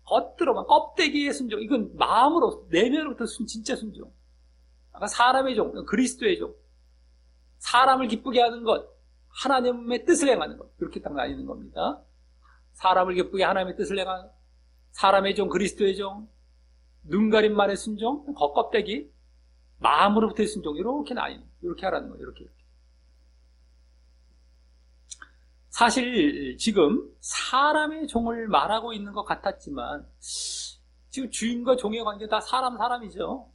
겉으로만 껍데기의 순종, 이건 마음으로 내면으로부터 진짜 순종. 아까 사람의 종, 그리스도의 종, 사람을 기쁘게 하는 것, 하나님의 뜻을 행하는 것, 이렇게 딱 나뉘는 겁니다. 사람을 기쁘게 하나님의 뜻을 행하는 것, 사람의 종, 그리스도의 종, 눈가림만의 순종, 겉껍데기, 마음으로부터의 순종, 이렇게 나뉘는, 이렇게 하라는 거예요. 이렇게. 사실 지금 사람의 종을 말하고 있는 것 같았지만 지금 주인과 종의 관계 다 사람이죠.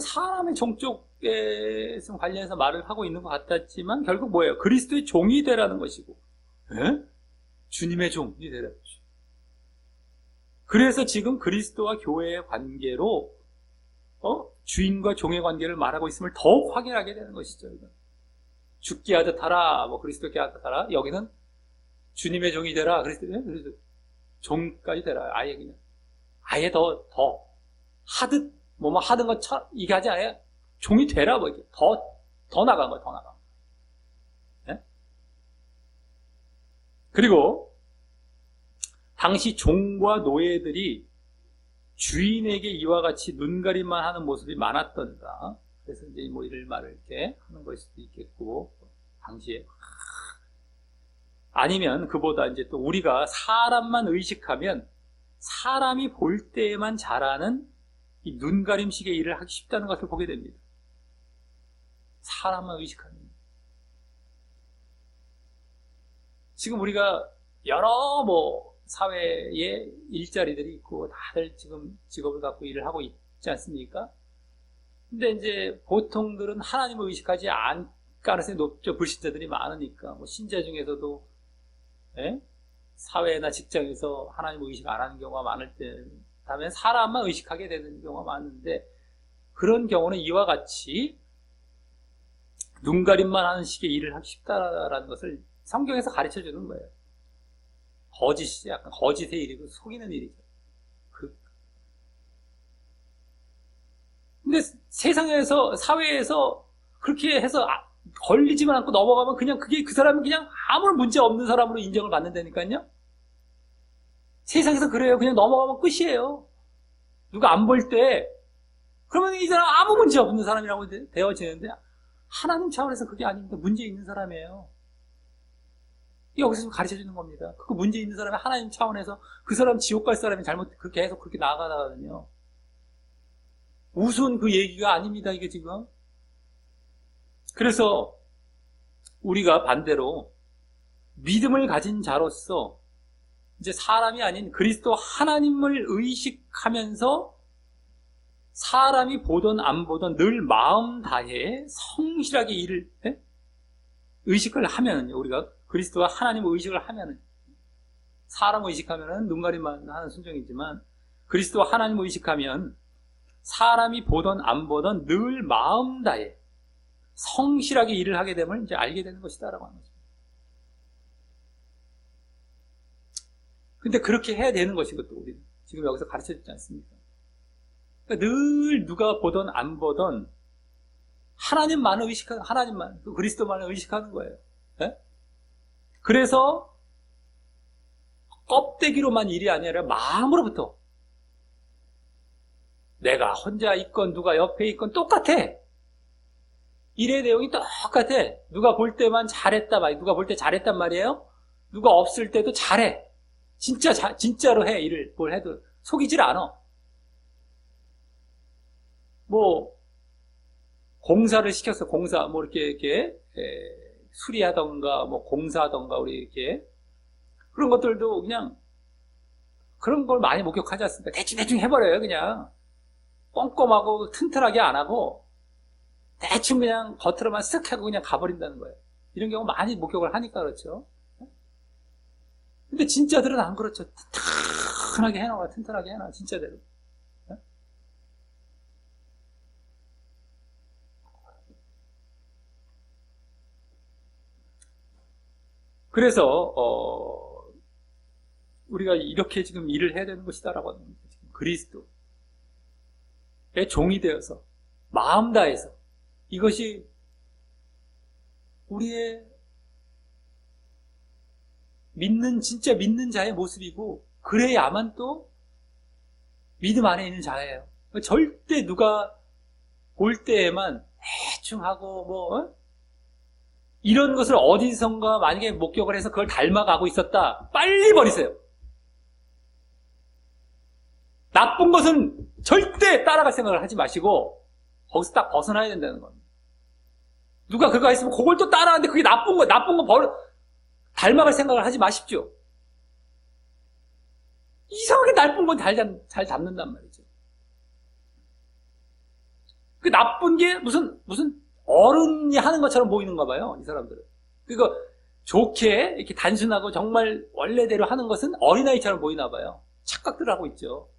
사람의 종 쪽에 관련해서 말을 하고 있는 것 같았지만 결국 뭐예요? 그리스도의 종이 되라는 것이고, 주님의 종이 되라는 것이고. 그래서 지금 그리스도와 교회의 관계로 주인과 종의 관계를 말하고 있음을 더욱 확인하게 되는 것이죠. 이건. 죽게 하듯 하라, 그리스도께 하듯 하라. 여기는 주님의 종이 되라, 그리스도 종까지 되라. 아예 그냥 아예 더 하듯 하던 것처럼 이게 하지 않아요. 종이 되라, 이렇게 더 나간 거예요. 더 나간 거. 네? 그리고 당시 종과 노예들이 주인에게 이와 같이 눈가림만 하는 모습이 많았던가. 그래서 이제 이를 말을 이렇게 하는 것일 수도 있겠고, 당시에. 아니면 그보다 이제 또 우리가 사람만 의식하면 사람이 볼 때에만 잘하는 이 눈가림식의 일을 하기 쉽다는 것을 보게 됩니다. 사람만 의식하는. 지금 우리가 여러 사회에 일자리들이 있고 다들 지금 직업을 갖고 일을 하고 있지 않습니까? 근데 이제 보통들은 하나님을 의식하지 않을 가능성이 높죠. 불신자들이 많으니까. 신자 중에서도 사회나 직장에서 하나님을 의식 안 하는 경우가 많을 때, 다음에 사람만 의식하게 되는 경우가 많은데, 그런 경우는 이와 같이 눈가림만 하는 식의 일을 하기 쉽다라는 것을 성경에서 가르쳐 주는 거예요. 거짓이 약간 거짓의 일이고 속이는 일이죠. 근데 세상에서, 사회에서 그렇게 해서 걸리지만 않고 넘어가면 그냥 그 사람은 그냥 아무런 문제 없는 사람으로 인정을 받는다니까요. 세상에서 그래요. 그냥 넘어가면 끝이에요. 누가 안 볼 때, 그러면 이 사람 아무 문제 없는 사람이라고 되어지는데, 하나님 차원에서 그게 아닙니다. 문제 있는 사람이에요. 여기서 좀 가르쳐 주는 겁니다. 그 문제 있는 사람이 하나님 차원에서 그 사람 지옥 갈 사람이 잘못 그렇게 해서 그렇게 나아가거든요. 우스운 그 얘기가 아닙니다, 이게 지금. 그래서 우리가 반대로 믿음을 가진 자로서 이제 사람이 아닌 그리스도 하나님을 의식하면서 사람이 보던 안 보던 늘 마음 다해 성실하게 일을 의식을 하면, 우리가 그리스도와 하나님을 의식을 하면, 사람을 의식하면 눈가림만 하는 순종이지만 그리스도와 하나님을 의식하면 사람이 보던 안 보던 늘 마음 다해 성실하게 일을 하게 되면 이제 알게 되는 것이다라고 하는 거죠. 근데 그렇게 해야 되는 것이고, 또 우리는 지금 여기서 가르쳐 주지 않습니까? 그러니까 늘 누가 보던 안 보던 하나님만을 의식하는, 하나님만, 그리스도만을 의식하는 거예요. 네? 그래서 껍데기로만 일이 아니라 마음으로부터, 내가 혼자 있건 누가 옆에 있건 똑같아. 일의 내용이 똑같아. 누가 볼 때만 잘했다 말이에요. 누가 볼 때 잘했단 말이에요. 누가 없을 때도 잘해. 진짜로 해. 일을 뭘 해도 속이질 않아. 공사를 시켰어. 공사 이렇게 수리하던가 공사하던가 우리 이렇게 그런 것들도 그냥 그런 걸 많이 목격하지 않습니까? 대충 해버려요. 그냥 꼼꼼하고 튼튼하게 안 하고 대충 그냥 겉으로만 쓱 하고 그냥 가버린다는 거예요. 이런 경우 많이 목격을 하니까 그렇죠. 근데 진짜들은 안 그렇죠. 튼튼하게 해놔. 진짜대로. 그래서 우리가 이렇게 지금 일을 해야 되는 것이다라고 하는 겁니다. 지금 그리스도의 종이 되어서 마음 다해서, 이것이 우리의 진짜 믿는 자의 모습이고, 그래야만 또 믿음 안에 있는 자예요. 절대 누가 볼 때에만 대충 하고, 이런 것을 어디선가 만약에 목격을 해서 그걸 닮아가고 있었다. 빨리 버리세요. 나쁜 것은 절대 따라갈 생각을 하지 마시고, 거기서 딱 벗어나야 된다는 겁니다. 누가 그거 했으면 그걸 또 따라하는데 그게 나쁜 거 닮아갈 생각을 하지 마십시오. 이상하게 나쁜 건 잘 잡는단 말이죠. 그 나쁜 게 무슨 어른이 하는 것처럼 보이는가 봐요, 이 사람들은. 그거 좋게 이렇게 단순하고 정말 원래대로 하는 것은 어린아이처럼 보이나 봐요. 착각들 하고 있죠.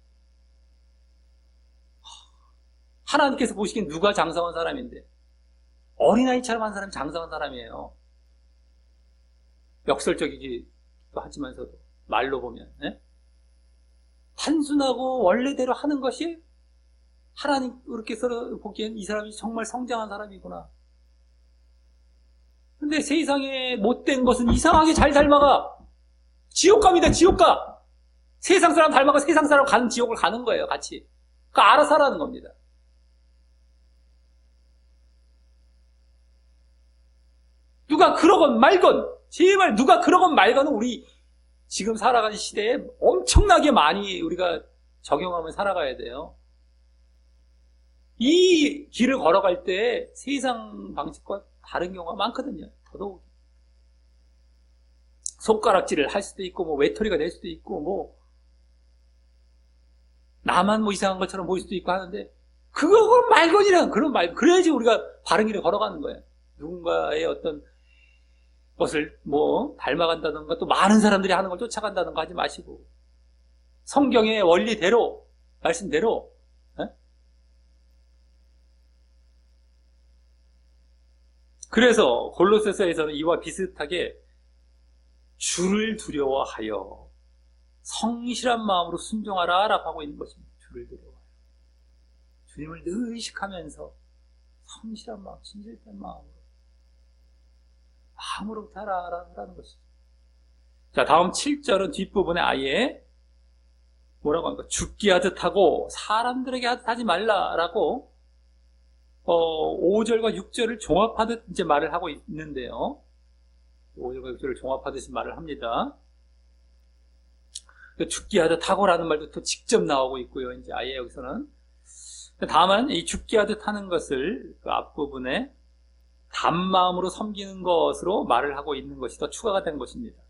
하나님께서 보시기엔 누가 장성한 사람인데, 어린아이처럼 한 사람이 장성한 사람이에요. 역설적이기도 하지만서도 말로 보면, 네? 단순하고 원래대로 하는 것이 하나님께서 보기엔 이 사람이 정말 성장한 사람이구나. 근데 세상에 못된 것은 이상하게 잘 닮아가. 지옥 갑니다, 지옥 가. 세상 사람 닮아가 세상 사람 가는 지옥을 가는 거예요, 같이. 그러니까 알아서 하라는 겁니다. 누가 그러건 말건, 제발 누가 그러건 말건은 우리 지금 살아가는 시대에 엄청나게 많이 우리가 적용하면 살아가야 돼요. 이 길을 걸어갈 때 세상 방식과 다른 경우가 많거든요. 더더욱. 손가락질을 할 수도 있고, 외톨이가 될 수도 있고, 나만 이상한 것처럼 보일 수도 있고 하는데, 그건 말건이란, 그래야지 우리가 바른 길을 걸어가는 거예요. 누군가의 어떤 것을 닮아간다든가 또 많은 사람들이 하는 걸 쫓아간다든가 하지 마시고, 성경의 원리대로, 말씀대로, 그래서 골로새서에서는 이와 비슷하게 주를 두려워하여 성실한 마음으로 순종하라 라고 하고 있는 것입니다. 주를 두려워하여. 주님을 늘 의식하면서 성실한 마음, 진실된 마음으로 살아라는 것이죠. 자, 다음 7절은 뒷부분에 아예 뭐라고 합니까? 죽게 하듯 하고 사람들에게 하듯 하지 말라라고 5절과 6절을 종합하듯 이제 말을 하고 있는데요. 5절과 6절을 종합하듯이 말을 합니다. 죽게 하듯 하고라는 말도 또 직접 나오고 있고요. 이제 아예 여기서는. 다만 이 죽게 하듯 하는 것을 그 앞부분에 단마음으로 섬기는 것으로 말을 하고 있는 것이 더 추가가 된 것입니다.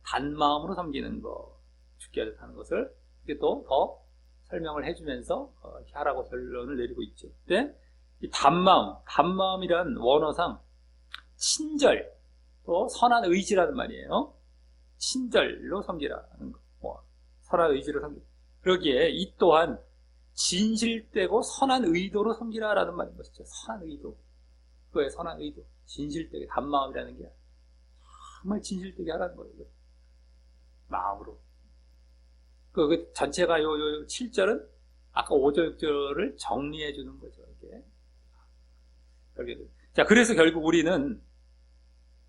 단마음으로 섬기는 것, 죽게 하듯 하는 것을 이게 또 더 설명을 해주면서 이렇게 하라고 결론을 내리고 있죠. 근데 이 단마음이란 원어상 친절, 또 선한 의지라는 말이에요. 친절로 섬기라는 거, 선한 의지로 섬기라. 그러기에 이 또한 진실되고 선한 의도로 섬기라라는 말인 것이죠. 선한 의도. 그거의 선한 의도. 진실되게, 단마음이라는 게 정말 진실되게 하라는 거예요. 마음으로. 그 전체가 요 7절은 아까 5절, 6절을 정리해 주는 거죠. 이게. 자, 그래서 결국 우리는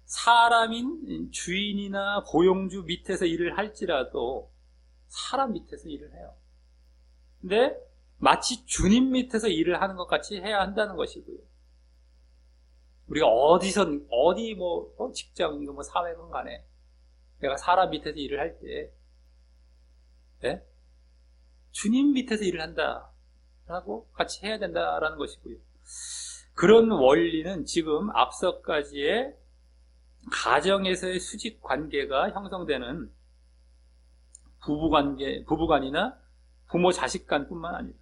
사람인 주인이나 고용주 밑에서 일을 할지라도 사람 밑에서 일을 해요. 근데 마치 주님 밑에서 일을 하는 것 같이 해야 한다는 것이고요. 우리가 어디 직장이고 사회건 간에 내가 사람 밑에서 일을 할 때, 네? 주님 밑에서 일을 한다라고 같이 해야 된다라는 것이고요. 그런 원리는 지금 앞서까지의 가정에서의 수직 관계가 형성되는 부부간이나 부모 자식 간뿐만 아니라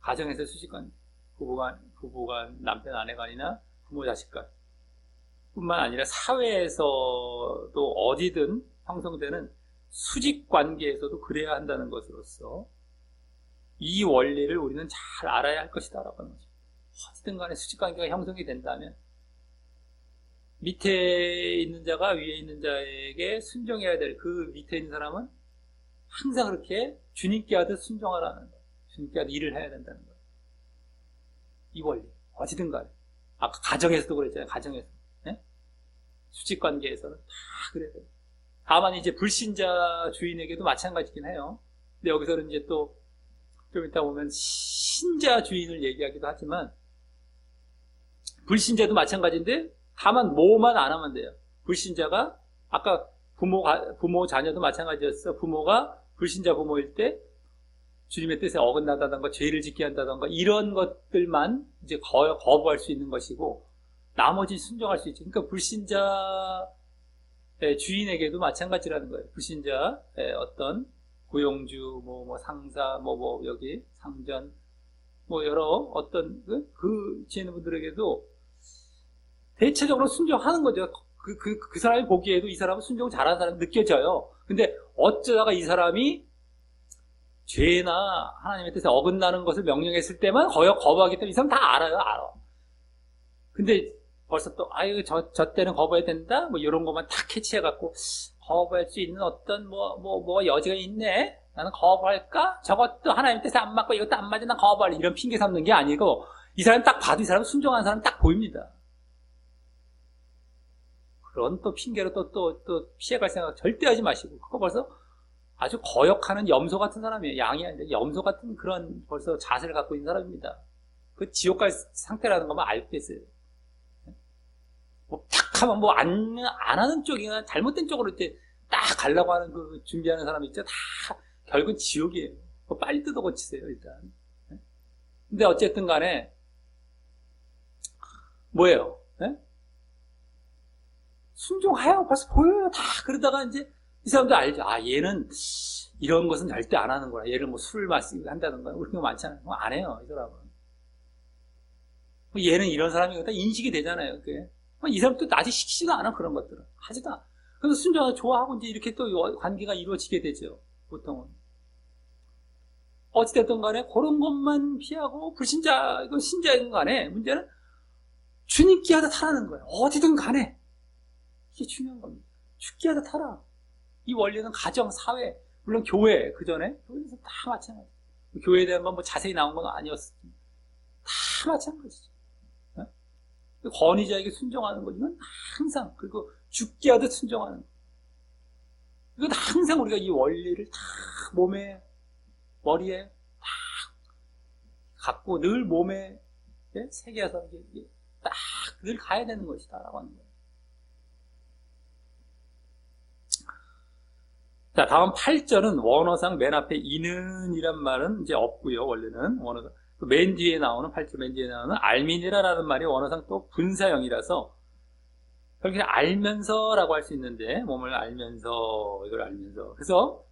가정에서의 수직 관계, 부부간, 남편 아내간이나 부모 자식 간뿐만 아니라 사회에서도 어디든 형성되는 수직 관계에서도 그래야 한다는 것으로서 이 원리를 우리는 잘 알아야 할 것이다라고 하는 거죠. 어디든 간에 수직관계가 형성이 된다면 밑에 있는 자가 위에 있는 자에게 순종해야 될 그 밑에 있는 사람은 항상 그렇게 주님께 하듯 순종하라는 거예요. 주님께 하듯 일을 해야 된다는 거예요. 이 원리. 어디든 간에. 아까 가정에서도 그랬잖아요. 가정에서. 네? 수직관계에서는 다 그래야 돼요. 다만 이제 불신자 주인에게도 마찬가지긴 해요. 근데 여기서는 이제 또 좀 이따 보면 신자 주인을 얘기하기도 하지만 불신자도 마찬가지인데 다만 뭐만 안 하면 돼요. 불신자가 아까 부모 자녀도 마찬가지였어. 부모가 불신자 부모일 때 주님의 뜻에 어긋나다던가 죄를 짓게 한다던가 이런 것들만 이제 거부할 수 있는 것이고 나머지 순종할 수 있지. 그러니까 불신자 주인에게도 마찬가지라는 거예요. 불신자의 어떤 고용주, 뭐 상사, 여기 상전, 여러 어떤 그 지혜는 분들에게도 대체적으로 순종하는 거죠. 그 사람이 보기에도 이 사람은 순종 잘하는 사람 느껴져요. 근데 어쩌다가 이 사람이 죄나 하나님의 뜻에 어긋나는 것을 명령했을 때만 거부하기 때문에 이 사람 다 알아. 근데 벌써 또, 저 때는 거부해야 된다? 이런 것만 다 캐치해갖고, 거부할 수 있는 어떤, 여지가 있네? 나는 거부할까? 저것도 하나님 뜻에 안 맞고 이것도 안 맞아. 난 거부할래. 이런 핑계 삼는 게 아니고, 이 사람 딱 봐도 이 사람 순종하는 사람 딱 보입니다. 그런 또 핑계로 또 피해갈 생각 절대 하지 마시고, 그거 벌써 아주 거역하는 염소 같은 사람이에요. 양이 아니라 염소 같은 그런 벌써 자세를 갖고 있는 사람입니다. 그 지옥 갈 상태라는 것만 알고 계세요. 탁 하면 안 하는 쪽이나 잘못된 쪽으로 이렇게 딱 가려고 하는 그 준비하는 사람 있죠? 다 결국은 지옥이에요. 빨리 뜯어 고치세요, 일단. 근데 어쨌든 간에, 뭐예요? 네? 순종해요. 벌써 보여요. 다. 그러다가 이제 이 사람도 알죠. 얘는 이런 것은 절대 안 하는구나. 얘를 술을 마시고 한다든가. 그런 거 많잖아요. 안 해요, 이 사람은. 얘는 이런 사람이거든. 인식이 되잖아요, 그게. 이 사람 또 아직 시키지도 않아, 그런 것들은. 하지도 않아. 그래서 순종하고 좋아하고 이제 이렇게 또 관계가 이루어지게 되죠, 보통은. 어찌됐든 간에 그런 것만 피하고 불신자이건 신자이건 간에 문제는 주님께 하다 타라는 거예요. 어디든 간에. 이게 중요한 겁니다. 죽게 하다 타라. 이 원리는 가정, 사회, 물론 교회, 그 전에, 교회에서 다 마찬가지. 교회에 대한 건 자세히 나온 건 아니었습니다. 다 마찬가지죠. 권위자에게 순종하는 것, 이건 항상, 그리고 죽게 하듯 순종하는 것. 이건 항상 우리가 이 원리를 다 몸에, 머리에 다 갖고 늘 몸에 새겨서 딱 늘 가야 되는 것이다라고 하는 거예요. 자, 다음 8절은 원어상 맨 앞에 이는이란 말은 이제 없고요, 원래는. 원어상. 맨 뒤에 나오는 8절 맨 뒤에 나오는 알미니라라는 말이 원어상 또 분사형이라서 그렇게 알면서라고 할 수 있는데 몸을 알면서 이걸 알면서 그래서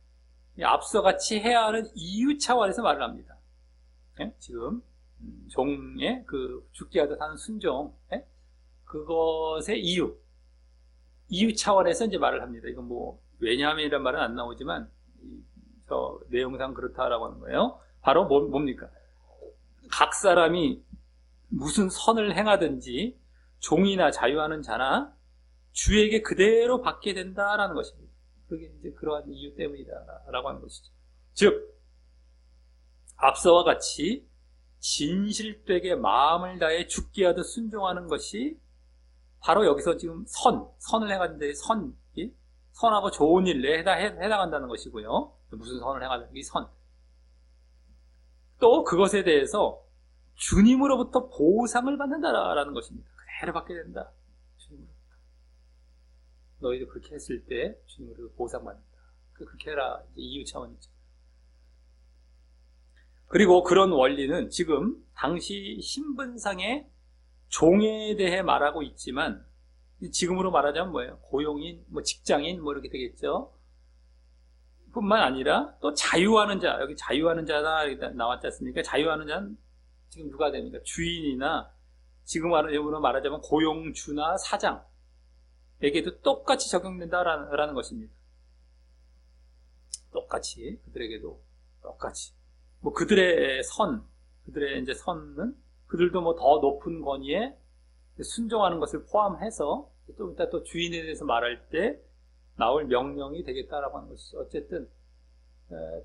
앞서 같이 해야 하는 이유 차원에서 말을 합니다. 예? 지금 종의 그 죽게 하듯 하는 순종 예? 그것의 이유 차원에서 이제 말을 합니다. 이건 왜냐하면이란 말은 안 나오지만 저 내용상 그렇다라고 하는 거예요. 바로 뭡니까? 각 사람이 무슨 선을 행하든지 종이나 자유하는 자나 주에게 그대로 받게 된다라는 것입니다. 그게 이제 그러한 이유 때문이다라고 하는 것이죠. 즉 앞서와 같이 진실되게 마음을 다해 죽게 하듯 순종하는 것이 바로 여기서 지금 선을 행하는데 선하고 좋은 일에 해당한다는 것이고요. 무슨 선을 행하든 이 선. 또 그것에 대해서 주님으로부터 보상을 받는다라는 것입니다. 그대로 받게 된다. 주님으로부터. 너희도 그렇게 했을 때 주님으로부터 보상받는다. 그렇게 해라. 이유 차원이죠. 그리고 그런 원리는 지금 당시 신분상의 종에 대해 말하고 있지만 지금으로 말하자면 뭐예요? 고용인, 직장인 이렇게 되겠죠. 뿐만 아니라 또 자유하는 자, 여기 자유하는 자다 나왔지 않습니까? 자유하는 자는 지금 누가 됩니까? 주인이나 지금으로 말하자면 고용주나 사장에게도 똑같이 적용된다라는 것입니다. 똑같이 그들에게도 똑같이 그들의 이제 선은 그들도 더 높은 권위에 순종하는 것을 포함해서 좀 이따 또 주인에 대해서 말할 때 나올 명령이 되겠다라고 하는 것이죠. 어쨌든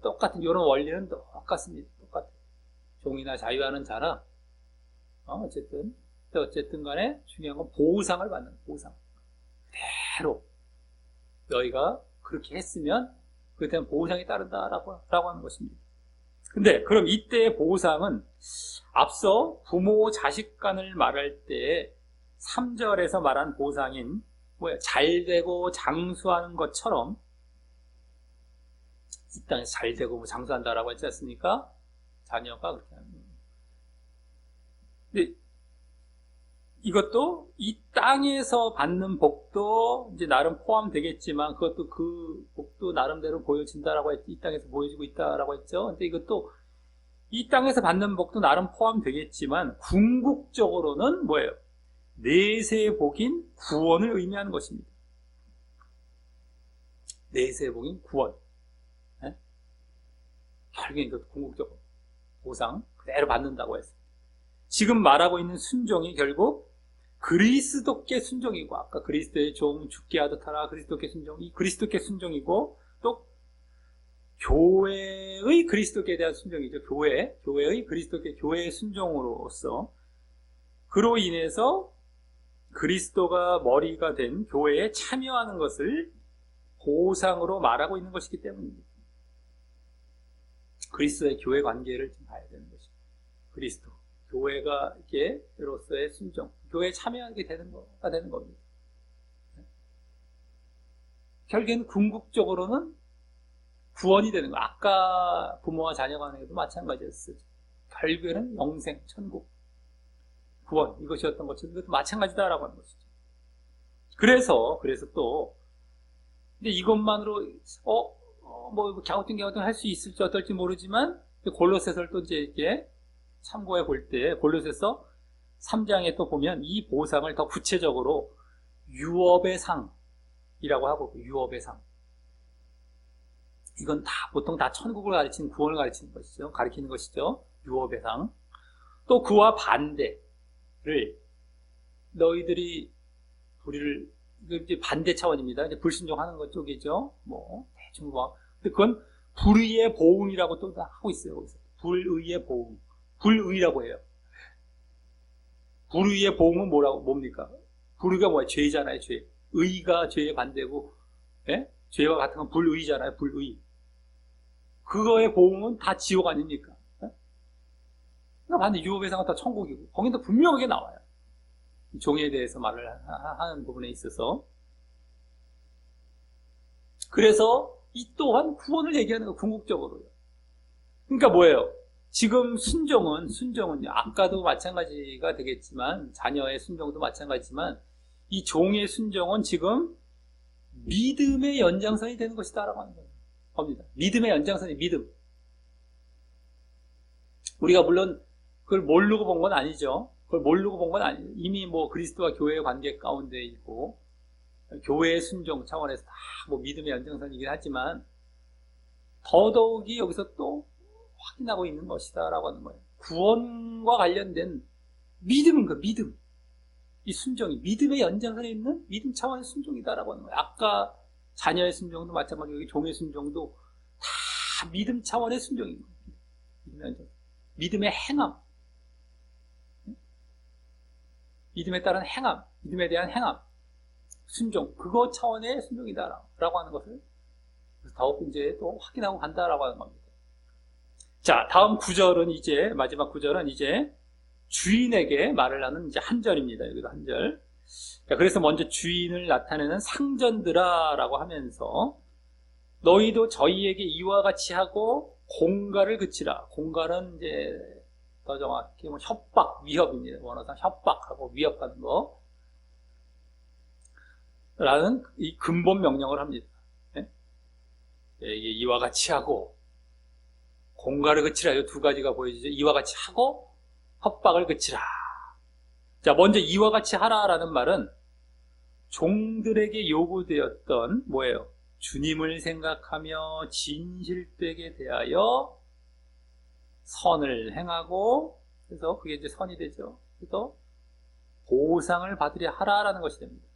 똑같은 이런 원리는 똑같습니다. 똑같아요. 종이나 자유하는 자나 어쨌든 간에 중요한 건 보상을 받는 보상. 그대로 너희가 그렇게 했으면 그에 대한 보상이 따른다라고 하는 것입니다. 근데 그럼 이때의 보상은 앞서 부모 자식 간을 말할 때 3절에서 말한 보상인 잘되고 장수하는 것처럼 이 땅에서 잘되고 장수한다라고 했지 않습니까? 자녀가 그렇게 하는 거예요. 근데 이것도 이 땅에서 받는 복도 이제 나름 포함되겠지만 그것도 그 복도 나름대로 보여진다라고 했지, 이 땅에서 보여지고 있다라고 했죠. 근데 이것도 이 땅에서 받는 복도 나름 포함되겠지만 궁극적으로는 뭐예요? 내세의 복인 구원을 의미하는 것입니다. 내세의 복인 구원. 네? 결국엔 이것도 궁극적으로 보상 그대로 받는다고 했어요. 지금 말하고 있는 순종이 결국 그리스도께 순종이고, 아까 그리스도의 종 죽게 하듯 하라 그리스도께 순종, 이 그리스도께 순종이고, 또 교회의 그리스도께 대한 순종이죠. 교회의 그리스도께 교회의 순종으로서 그로 인해서 그리스도가 머리가 된 교회에 참여하는 것을 보상으로 말하고 있는 것이기 때문입니다. 그리스도의 교회 관계를 좀 봐야 되는 것입니다. 그리스도 교회가 이게로서의 순종, 교회에 참여하게 되는 거가 되는 겁니다. 결국엔 궁극적으로는 구원이 되는 거. 아까 부모와 자녀 간에도 마찬가지였어요. 결국에는 영생, 천국, 구원 이것이었던 것처럼 이것도 마찬가지다라고 하는 것이죠. 그래서 또 근데 이것만으로 뭐 갸우뚱 할 수 있을지 어떨지 모르지만 골로새서를 또 이제 이렇게 참고해 볼 때 골로새서 3장에 또 보면 이 보상을 더 구체적으로 유업의 상이라고 하고, 유업의 상. 이건 보통 다 천국을 가리치는, 구원을 가리키는 것이죠. 유업의 상. 또 그와 반대를 너희들이 우리를 이제 반대 차원입니다. 이제 불순종하는 것 쪽이죠. 대충 근데 그건 불의의 보응이라고 또 하고 있어요. 거기서 불의의 보응. 불의라고 해요. 불의의 보응은 뭡니까? 불의가 뭐야? 죄잖아요, 죄. 의가 죄의 반대고, 예? 죄와 같은 건 불의잖아요, 불의. 그거의 보응은 다 지옥 아닙니까? 예? 그러니까 반대 유업의 상은 다 천국이고, 거기도 분명하게 나와요. 종에 대해서 말을 하는 부분에 있어서. 그래서 이 또한 구원을 얘기하는 거, 궁극적으로요. 그러니까 뭐예요? 지금 순종은 아까도 마찬가지가 되겠지만, 자녀의 순종도 마찬가지지만, 이 종의 순종은 지금 믿음의 연장선이 되는 것이다라고 하는 겁니다. 믿음의 연장선이 믿음. 우리가 물론 그걸 모르고 본 건 아니죠. 이미 그리스도와 교회의 관계 가운데 있고, 교회의 순종 차원에서 다 믿음의 연장선이긴 하지만, 더더욱이 여기서 또 확인하고 있는 것이다라고 하는 거예요. 구원과 관련된 믿음. 이 순종이 믿음의 연장선에 있는 믿음 차원의 순종이다라고 하는 거예요. 아까 자녀의 순종도 마찬가지고 여기 종의 순종도 다 믿음 차원의 순종인 거예요. 믿음의 행함. 믿음에 따른 행함, 믿음에 대한 행함, 순종, 그거 차원의 순종이다라고 하는 것을 더욱 이제 또 확인하고 간다라고 하는 겁니다. 자, 다음 구절은 마지막 구절은 주인에게 말을 하는 한 절입니다. 여기도 한 절. 자, 그래서 먼저 주인을 나타내는 상전들아라고 하면서 너희도 저희에게 이와 같이 하고 공갈을 그치라. 공갈은 더 정확히 협박, 위협입니다. 원어상 협박하고 위협하는 거. 라는 이 근본 명령을 합니다. 네? 이와 같이 하고 공갈을 그치라. 이 두 가지가 보여지죠. 이와 같이 하고 협박을 그치라. 자, 먼저 이와 같이 하라라는 말은 종들에게 요구되었던 뭐예요? 주님을 생각하며 진실되게 대하여 선을 행하고, 그래서 그게 선이 되죠. 그래서 보상을 받으려 하라라는 것이 됩니다.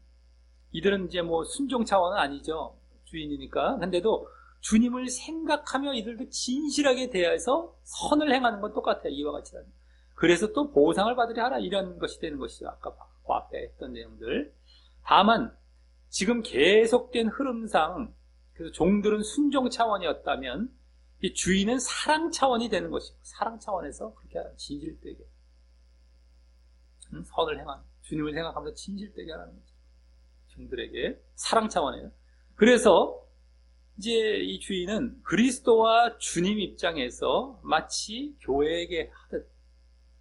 이들은 순종 차원은 아니죠. 주인이니까. 근데도 주님을 생각하며 이들도 진실하게 대해서 선을 행하는 건 똑같아요. 이와 같이. 그래서 또 보상을 받으려 하라, 이런 것이 되는 것이죠. 아까 그 앞에 했던 내용들. 다만 지금 계속된 흐름상 그래서 종들은 순종 차원이었다면 이 주인은 사랑 차원이 되는 것이고, 사랑 차원에서 그렇게 진실되게 선을 행하는, 주님을 생각하면서 진실되게 하는 거죠. 종들에게 사랑 차원이에요. 그래서 이제 이 주인은 그리스도와 주님 입장에서 마치 교회에게 하듯,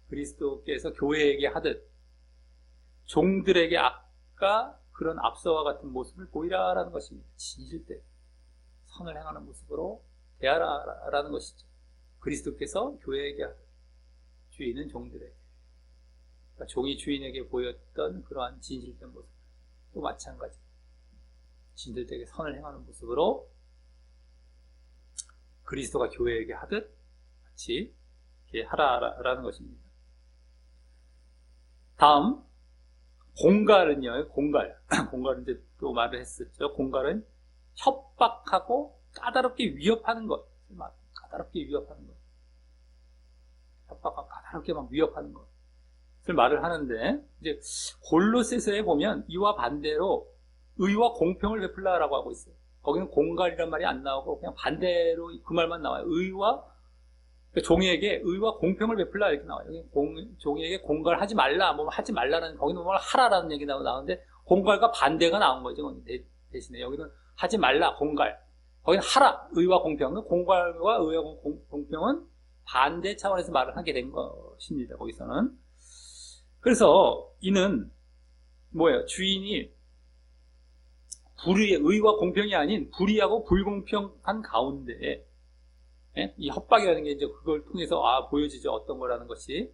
그리스도께서 교회에게 하듯 종들에게 아까 그런 앞서와 같은 모습을 보이라라는 것입니다. 진실되게 선을 행하는 모습으로 대하라라는 것이죠. 그리스도께서 교회에게 하듯 주인은 종들에게, 그러니까 종이 주인에게 보였던 그러한 진실된 모습, 또 마찬가지 진실되게 선을 행하는 모습으로 그리스도가 교회에게 하듯 같이 이렇게 하라라는 것입니다. 다음 공갈은요. 공갈은 이제 또 말을 했었죠. 공갈은 협박하고 까다롭게 위협하는 것. 까다롭게 위협하는 것. 협박하고 까다롭게 막 위협하는 것을 말을 하는데, 이제 골로새서에 보면 이와 반대로 의와 공평을 베풀라라고 하고 있어요. 거기는 공갈이란 말이 안 나오고 그냥 반대로 그 말만 나와요. 종에게 의와 공평을 베풀라 이렇게 나와요. 종에게 공갈하지 말라, 뭐 하지 말라는, 거기는 뭐 하라라는 얘기 나오는데 공갈과 반대가 나온 거죠. 대신에 여기는 하지 말라, 공갈. 거기는 하라, 의와 공평. 공갈과 의와 공평은 반대 차원에서 말을 하게 된 것입니다. 거기서는. 그래서 이는 뭐예요? 주인이 의와 공평이 아닌 불의하고 불공평한 가운데, 이 협박이라는 게 이제 그걸 통해서 보여지죠. 어떤 거라는 것이.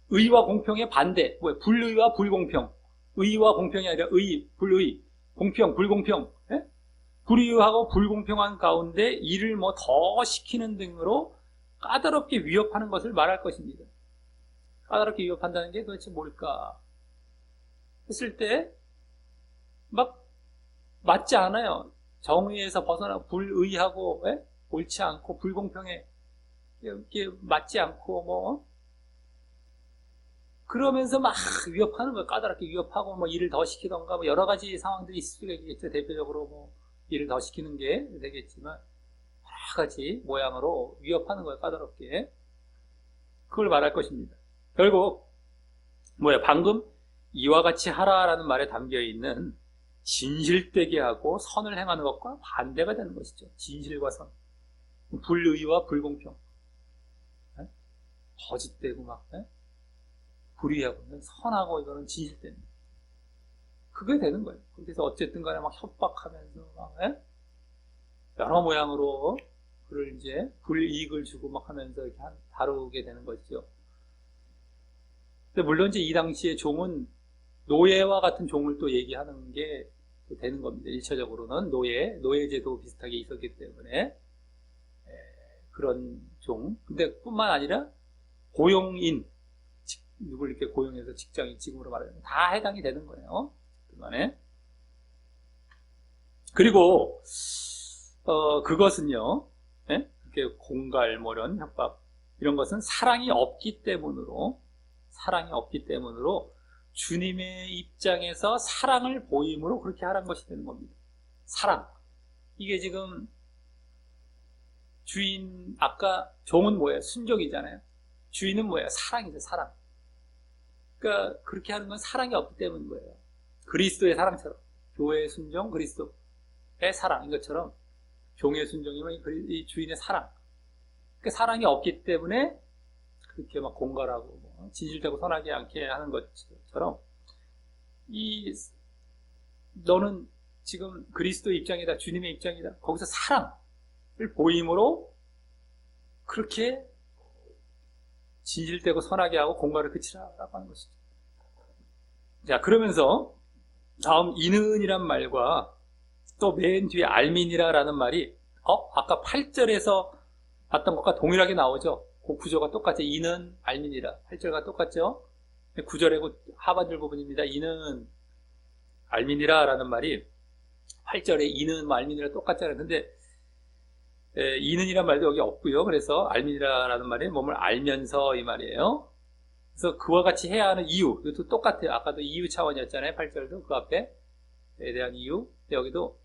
의와 공평의 반대. 뭐예요? 불의와 불공평. 의와 공평이 아니라 불의, 공평, 불공평. 불의하고 불공평한 가운데 일을 뭐 더 시키는 등으로 까다롭게 위협하는 것을 말할 것입니다. 까다롭게 위협한다는 게 도대체 뭘까? 했을 때, 맞지 않아요. 정의에서 벗어나 불의하고, 옳지 않고, 불공평해. 이렇게 맞지 않고, 그러면서 막 위협하는 거예요. 까다롭게 위협하고, 일을 더 시키던가, 여러 가지 상황들이 있을 수가 있겠죠. 대표적으로 일을 더 시키는 게 되겠지만, 여러 가지 모양으로 위협하는 거예요. 까다롭게. 그걸 말할 것입니다. 결국, 방금 이와 같이 하라라는 말에 담겨 있는 진실되게 하고 선을 행하는 것과 반대가 되는 것이죠. 진실과 선. 불의와 불공평. 거짓되고 불의하고 선하고 이거는 진실된. 그게 되는 거예요. 그래서 어쨌든 간에 협박하면서 여러 모양으로 그를 이제 불이익을 주고 하면서 이렇게 다루게 되는 것이죠. 근데 물론 이제 이 당시에 종은 노예와 같은 종을 또 얘기하는 게 되는 겁니다. 1차적으로는 노예제도 비슷하게 있었기 때문에 그런 종. 근데 뿐만 아니라 고용인, 누굴 이렇게 고용해서 직장인, 지금으로 말하면 다 해당이 되는 거예요. 그만에. 그리고 그것은요, 이렇게 공갈, 이런 협박, 이런 것은 사랑이 없기 때문으로 주님의 입장에서 사랑을 보임으로 그렇게 하라는 것이 되는 겁니다. 사랑. 이게 지금 주인, 아까 종은 뭐예요? 순종이잖아요. 주인은 뭐예요? 사랑이죠, 사랑. 그러니까 그렇게 하는 건 사랑이 없기 때문인 거예요. 그리스도의 사랑처럼. 교회의 순종, 그리스도의 사랑인 것처럼 종의 순종이면 이 주인의 사랑. 그러니까 사랑이 없기 때문에 그렇게 공갈하고 진실되고 선하지 않게 하는 것처럼, 너는 지금 그리스도 입장이다, 주님의 입장이다. 거기서 사랑을 보임으로 그렇게 진실되고 선하게 하고 공갈을 그치라라고 하는 것이죠. 자, 그러면서 다음 이는이란 말과 또 맨 뒤에 알민이라라는 말이 아까 8절에서 봤던 것과 동일하게 나오죠. 그 구조가 똑같죠. 이는 알민이라. 8절과 똑같죠. 9절의 하반절 부분입니다. 이는 알민이라 라는 말이 8절에 이는 알민이라 똑같잖아요. 근데 이는이란 말도 여기 없고요. 그래서 알민이라 라는 말이 몸을 알면서 이 말이에요. 그래서 그와 같이 해야 하는 이유, 이것도 똑같아요. 아까도 이유 차원이었잖아요. 8절도 그 앞에 대한 이유. 여기도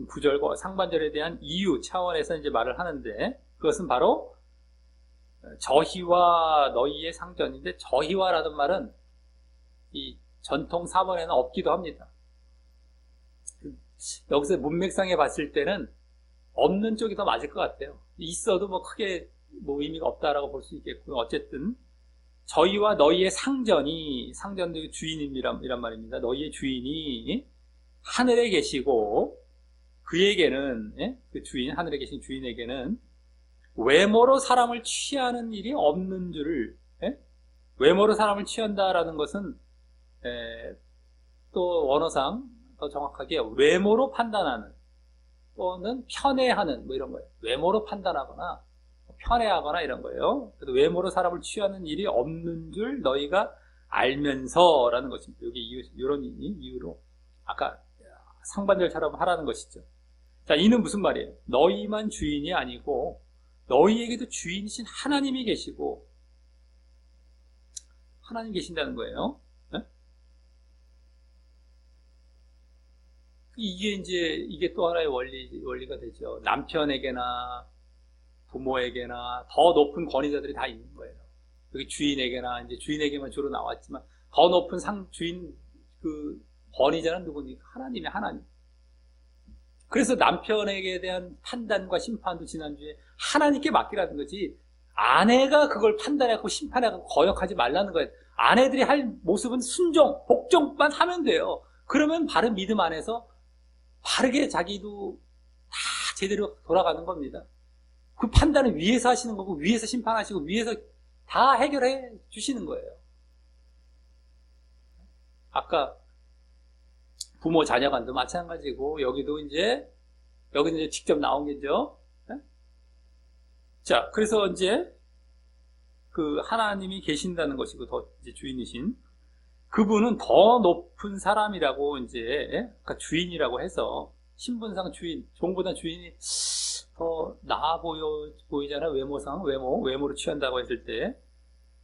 구절과 상반절에 대한 이유 차원에서 이제 말을 하는데, 그것은 바로 저희와 너희의 상전인데, 저희와라는 말은 이 전통 사본에는 없기도 합니다. 여기서 문맥상에 봤을 때는 없는 쪽이 더 맞을 것 같아요. 있어도 뭐 크게 뭐 의미가 없다라고 볼 수 있겠고요. 어쨌든 저희와 너희의 상전이, 상전도 주인이란 말입니다. 너희의 주인이 하늘에 계시고 그에게는, 그 주인, 하늘에 계신 주인에게는 외모로 사람을 취하는 일이 없는 줄을, 외모로 사람을 취한다라는 것은 또 원어상 더 정확하게 외모로 판단하는 또는 편애하는 뭐 이런 거예요. 외모로 판단하거나 편애하거나 이런 거예요. 그래서 외모로 사람을 취하는 일이 없는 줄 너희가 알면서라는 것입니다. 여기 이런 이유로 아까 상반절처럼 하라는 것이죠. 자, 이는 무슨 말이에요? 너희만 주인이 아니고 너희에게도 주인이신 하나님이 계시고, 하나님 계신다는 거예요. 네? 이게 또 하나의 원리가 되죠. 남편에게나 부모에게나 더 높은 권위자들이 다 있는 거예요. 여기 주인에게나, 이제 주인에게만 주로 나왔지만, 더 높은 주인, 그 권위자는 누구니까? 하나님. 그래서 남편에게 대한 판단과 심판도 지난주에 하나님께 맡기라는 거지, 아내가 그걸 판단하고 심판하고 거역하지 말라는 거예요. 아내들이 할 모습은 순종, 복종만 하면 돼요. 그러면 바른 믿음 안에서 바르게 자기도 다 제대로 돌아가는 겁니다. 그 판단은 위에서 하시는 거고, 위에서 심판하시고, 위에서 다 해결해 주시는 거예요. 아까 부모 자녀간도 마찬가지고, 여기도 이제 직접 나온 게죠. 자, 그래서 이제 그 하나님이 계신다는 것이고, 더 이제 주인이신 그분은 더 높은 사람이라고, 이제 그러니까 주인이라고 해서 신분상 주인, 종보다 주인이 더 나아 보이잖아요. 외모로 취한다고 했을 때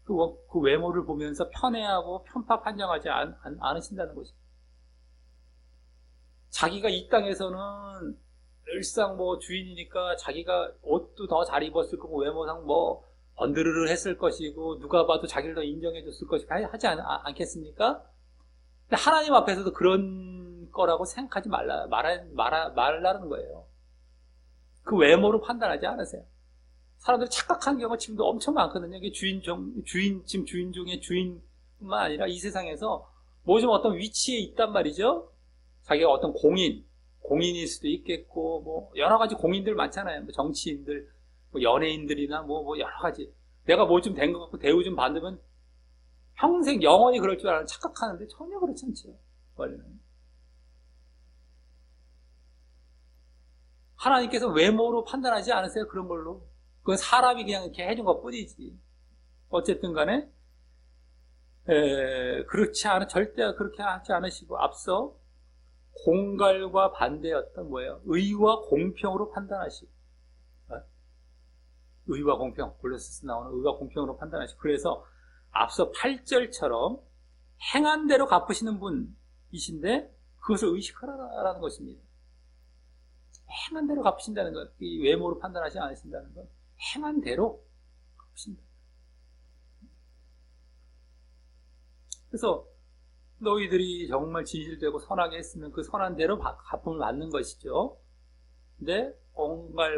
그 외모를 보면서 편애하고 편파 판정하지 않으신다는 것이죠. 자기가 이 땅에서는 늘상 뭐 주인이니까 자기가 옷도 더 잘 입었을 거고, 외모상 뭐 번드르르 했을 것이고, 누가 봐도 자기를 더 인정해 줬을 것이고 하지 않겠습니까? 근데 하나님 앞에서도 그런 거라고 생각하지 말라는 거예요. 그 외모로 판단하지 않으세요. 사람들이 착각한 경우가 지금도 엄청 많거든요. 이게 지금 주인 중에 주인뿐만 아니라 이 세상에서 뭐 좀 어떤 위치에 있단 말이죠. 자기가 어떤 공인일 수도 있겠고, 뭐 여러 가지 공인들 많잖아요. 뭐 정치인들, 뭐 연예인들이나 뭐 여러 가지. 내가 뭐 좀 된 것 같고 대우 좀 받으면 평생 영원히 그럴 줄 알아는 착각하는데 전혀 그렇지 않죠. 원래는. 하나님께서 외모로 판단하지 않으세요. 그런 걸로. 그건 사람이 그냥 이렇게 해준 것 뿐이지. 어쨌든 간에 절대 그렇게 하지 않으시고, 앞서 공갈과 반대였던 뭐예요? 의와 공평으로 판단하시고, 의와 공평, 골로새서 나오는 의와 공평으로 판단하시고, 그래서 앞서 8절처럼 행한 대로 갚으시는 분이신데 그것을 의식하라는 것입니다. 행한 대로 갚으신다는 것, 이 외모로 판단하지 않으신다는 것, 행한 대로 갚으신다. 그래서 너희들이 정말 진실되고 선하게 했으면 그 선한 대로 갚음을 받는 것이죠. 근데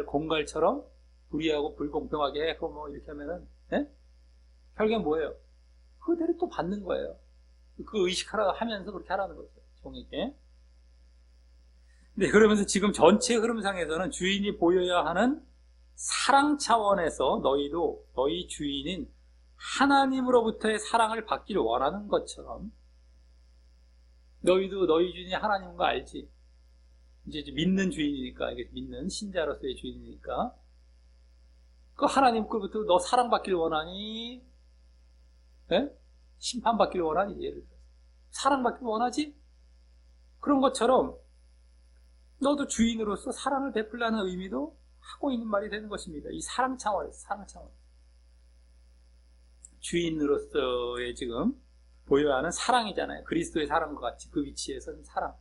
공갈처럼 불의하고 불공평하게 했고 뭐 이렇게 하면은, 결국엔 뭐예요? 그대로 또 받는 거예요. 그 의식하라 하면서 그렇게 하라는 거죠. 종에게. 네, 그러면서 지금 전체 흐름상에서는 주인이 보여야 하는 사랑 차원에서 너희도 너희 주인인 하나님으로부터의 사랑을 받기를 원하는 것처럼, 너희도 너희 주인이 하나님인 거 알지? 이제 믿는 주인이니까, 이게 믿는 신자로서의 주인이니까, 그 하나님 거부터 너 사랑받기를 원하니? 심판받기를 원하니? 예를 들어서 사랑받기를 원하지? 그런 것처럼 너도 주인으로서 사랑을 베풀라는 의미도 하고 있는 말이 되는 것입니다. 이 사랑 차원에서, 사랑 차원. 주인으로서의 지금 보여야 하는 사랑이잖아요. 그리스도의 사랑과 같이 그 위치에서는 사랑.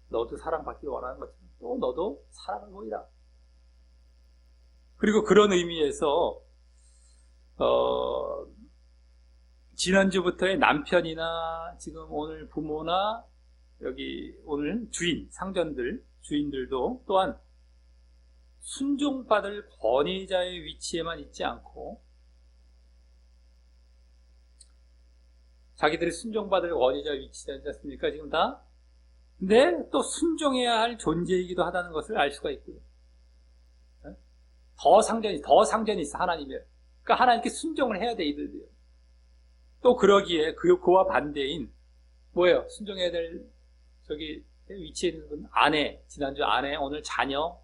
너도 사랑받기 원하는 것처럼 또 너도 사랑을 보이라. 그리고 그런 의미에서 지난주부터의 남편이나 지금 오늘 부모나 여기 오늘 주인들도 또한 순종받을 권위자의 위치에만 있지 않고 자기들이 순종받을 권위자의 위치에 있지 않습니까? 지금 다. 근데 또 순종해야 할 존재이기도 하다는 것을 알 수가 있고요. 더 상전이 있어, 하나님의. 그러니까 하나님께 순종을 해야 돼, 이들도요. 또 그러기에 그와 반대인 뭐예요? 순종해야 될 위치에 있는 분, 아내, 지난주 아내, 오늘 자녀,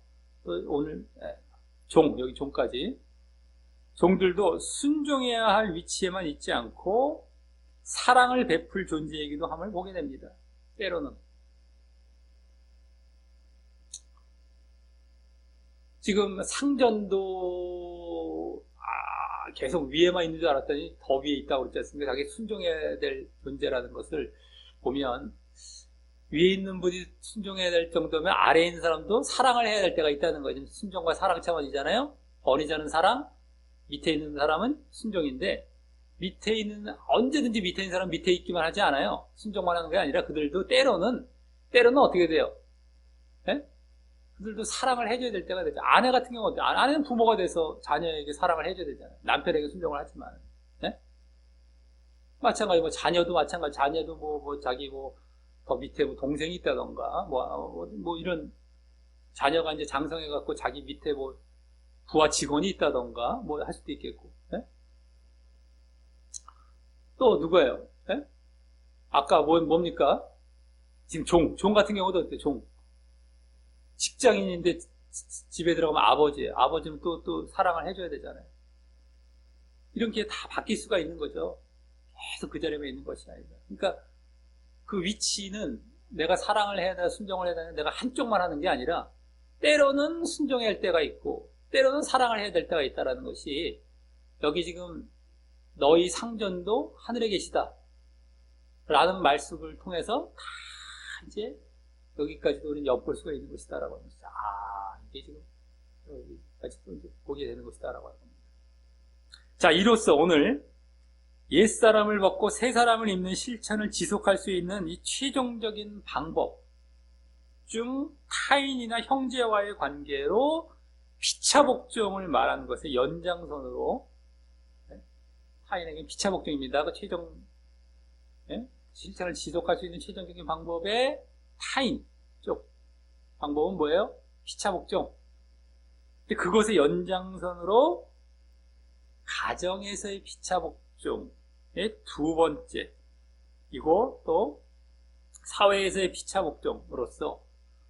또 오늘 여기 종까지. 종들도 순종해야 할 위치에만 있지 않고 사랑을 베풀 존재이기도 함을 보게 됩니다. 때로는. 지금 상전도 계속 위에만 있는 줄 알았더니 더 위에 있다고 그랬지 않습니까? 자기 순종해야 될 존재라는 것을 보면 위에 있는 분이 순종해야 될 정도면 아래에 있는 사람도 사랑을 해야 될 때가 있다는 거죠. 순종과 사랑 차원이잖아요. 권위자는 사랑, 밑에 있는 사람은 순종인데 언제든지 밑에 있는 사람은 밑에 있기만 하지 않아요. 순종만 하는 게 아니라 그들도 때로는 어떻게 돼요? 네? 그들도 사랑을 해줘야 될 때가 되죠. 아내 같은 경우는 아내는 부모가 돼서 자녀에게 사랑을 해줘야 되잖아요. 남편에게 순종을 하지만. 네? 마찬가지, 자녀도 마찬가지. 자녀도 자기 더 밑에 동생이 있다던가, 이런 자녀가 이제 장성해갖고 자기 밑에 부하 직원이 있다던가, 할 수도 있겠고. 네? 또 누구예요? 네? 아까 뭡니까? 지금 종 같은 경우도 어때요? 직장인인데 집에 들어가면 아버지예요. 아버지는 또 사랑을 해줘야 되잖아요. 이런 게 다 바뀔 수가 있는 거죠. 계속 그 자리에 있는 것이 아니라. 그러니까 그 위치는 내가 사랑을 해야 되나 순종을 해야 되나 내가 한쪽만 하는 게 아니라 때로는 순종해야 할 때가 있고 때로는 사랑을 해야 될 때가 있다는 것이 여기 지금 너희 상전도 하늘에 계시다 라는 말씀을 통해서 다 이제 여기까지도 우리는 엿볼 수가 있는 것이다라고 하는 것이죠. 이게 지금 여기까지 또 이제 보게 되는 것이다라고 하는 겁니다. 자, 이로써 오늘 옛사람을 벗고 새사람을 입는 실천을 지속할 수 있는 이 최종적인 방법 중 타인이나 형제와의 관계로 피차복종을 말하는 것의 연장선으로 타인에게 피차복종입니다. 그 실천을 지속할 수 있는 최종적인 방법의 타인 쪽 방법은 뭐예요? 피차복종. 근데 그것의 연장선으로 가정에서의 피차복종의 두 번째 이고 또 사회에서의 피차복종으로서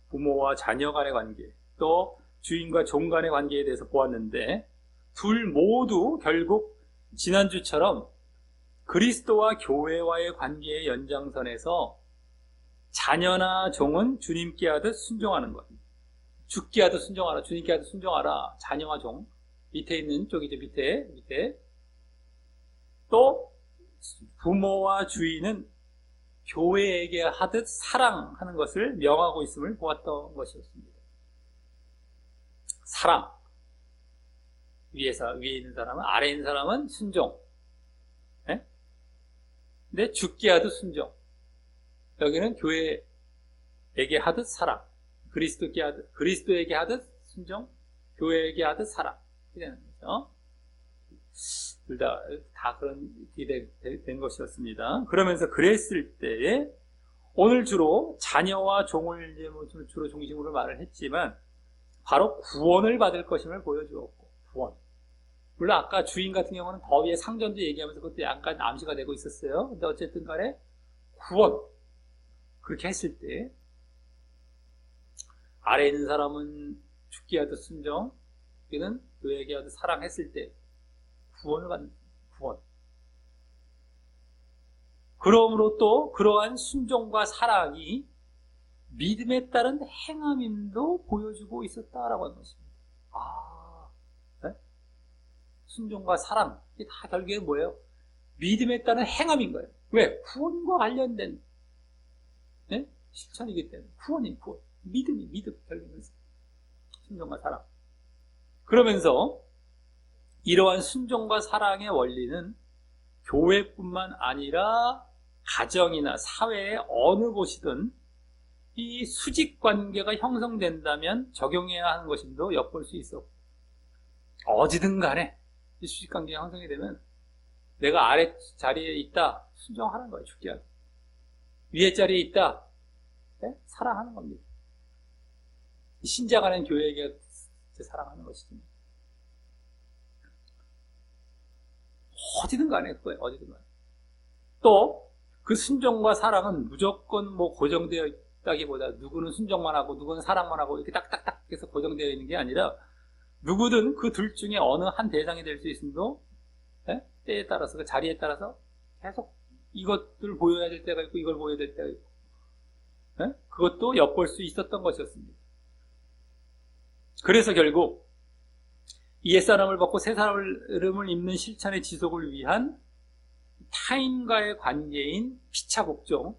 부모와 자녀 간의 관계 또 주인과 종 간의 관계에 대해서 보았는데 둘 모두 결국 지난주처럼 그리스도와 교회와의 관계의 연장선에서 자녀나 종은 주님께 하듯 순종하는 것. 죽게 하듯 순종하라. 주님께 하듯 순종하라. 자녀와 종. 밑에 있는 쪽이죠. 밑에. 또 부모와 주인은 교회에게 하듯 사랑하는 것을 명하고 있음을 보았던 것이었습니다. 사랑. 위에 있는 사람은, 아래에 있는 사람은 순종. 네? 근데 죽게 하듯 순종. 여기는 교회에게 하듯 사랑. 그리스도에게 하듯 순종. 교회에게 하듯 사랑. 이렇게 되는 거죠. 둘 다 그런 일이 된 것이었습니다. 그러면서 그랬을 때에 오늘 주로 자녀와 종을 주로 중심으로 말을 했지만 바로 구원을 받을 것임을 보여주었고 구원. 물론 아까 주인 같은 경우는 더 위에 상전도 얘기하면서 그것도 약간 암시가 되고 있었어요. 근데 어쨌든 간에 구원. 그렇게 했을 때 아래에 있는 사람은 죽게 하듯 순종, 여기는 교회에게 하듯 사랑했을 때 구원을 받는 구원. 그러므로 또 그러한 순종과 사랑이 믿음에 따른 행함임도 보여주고 있었다라고 하는 것입니다. 네? 순종과 사랑, 이게 다 결국에는 뭐예요? 믿음에 따른 행함인 거예요. 왜? 구원과 관련된 실천이기 때문에 구원, 믿음 결국은 순종과 사랑. 그러면서 이러한 순종과 사랑의 원리는 교회뿐만 아니라 가정이나 사회의 어느 곳이든 이 수직 관계가 형성된다면 적용해야 하는 것임도 엿볼 수 있어. 어디든 간에 이 수직 관계가 형성이 되면 내가 아래 자리에 있다, 순종하는 거예요. 죽게 하고. 위에 자리에 있다, 네? 사랑하는 겁니다. 신자 간의 교회에게 사랑하는 것이죠. 어디든 간에 그거예요. 어디든 간에. 또 그 순종과 사랑은 무조건 뭐 고정되어 있다기보다 누구는 순종만 하고 누구는 사랑만 하고 이렇게 딱딱딱 해서 고정되어 있는 게 아니라 누구든 그 둘 중에 어느 한 대상이 될 수 있음도 네? 때에 따라서 그 자리에 따라서 계속 이것들 보여야 될 때가 있고 이걸 보여야 될 때가 있고 네? 그것도 엿볼 수 있었던 것이었습니다. 그래서 결국 옛사람을 벗고 새사람을 입는 실천의 지속을 위한 타인과의 관계인 피차복종,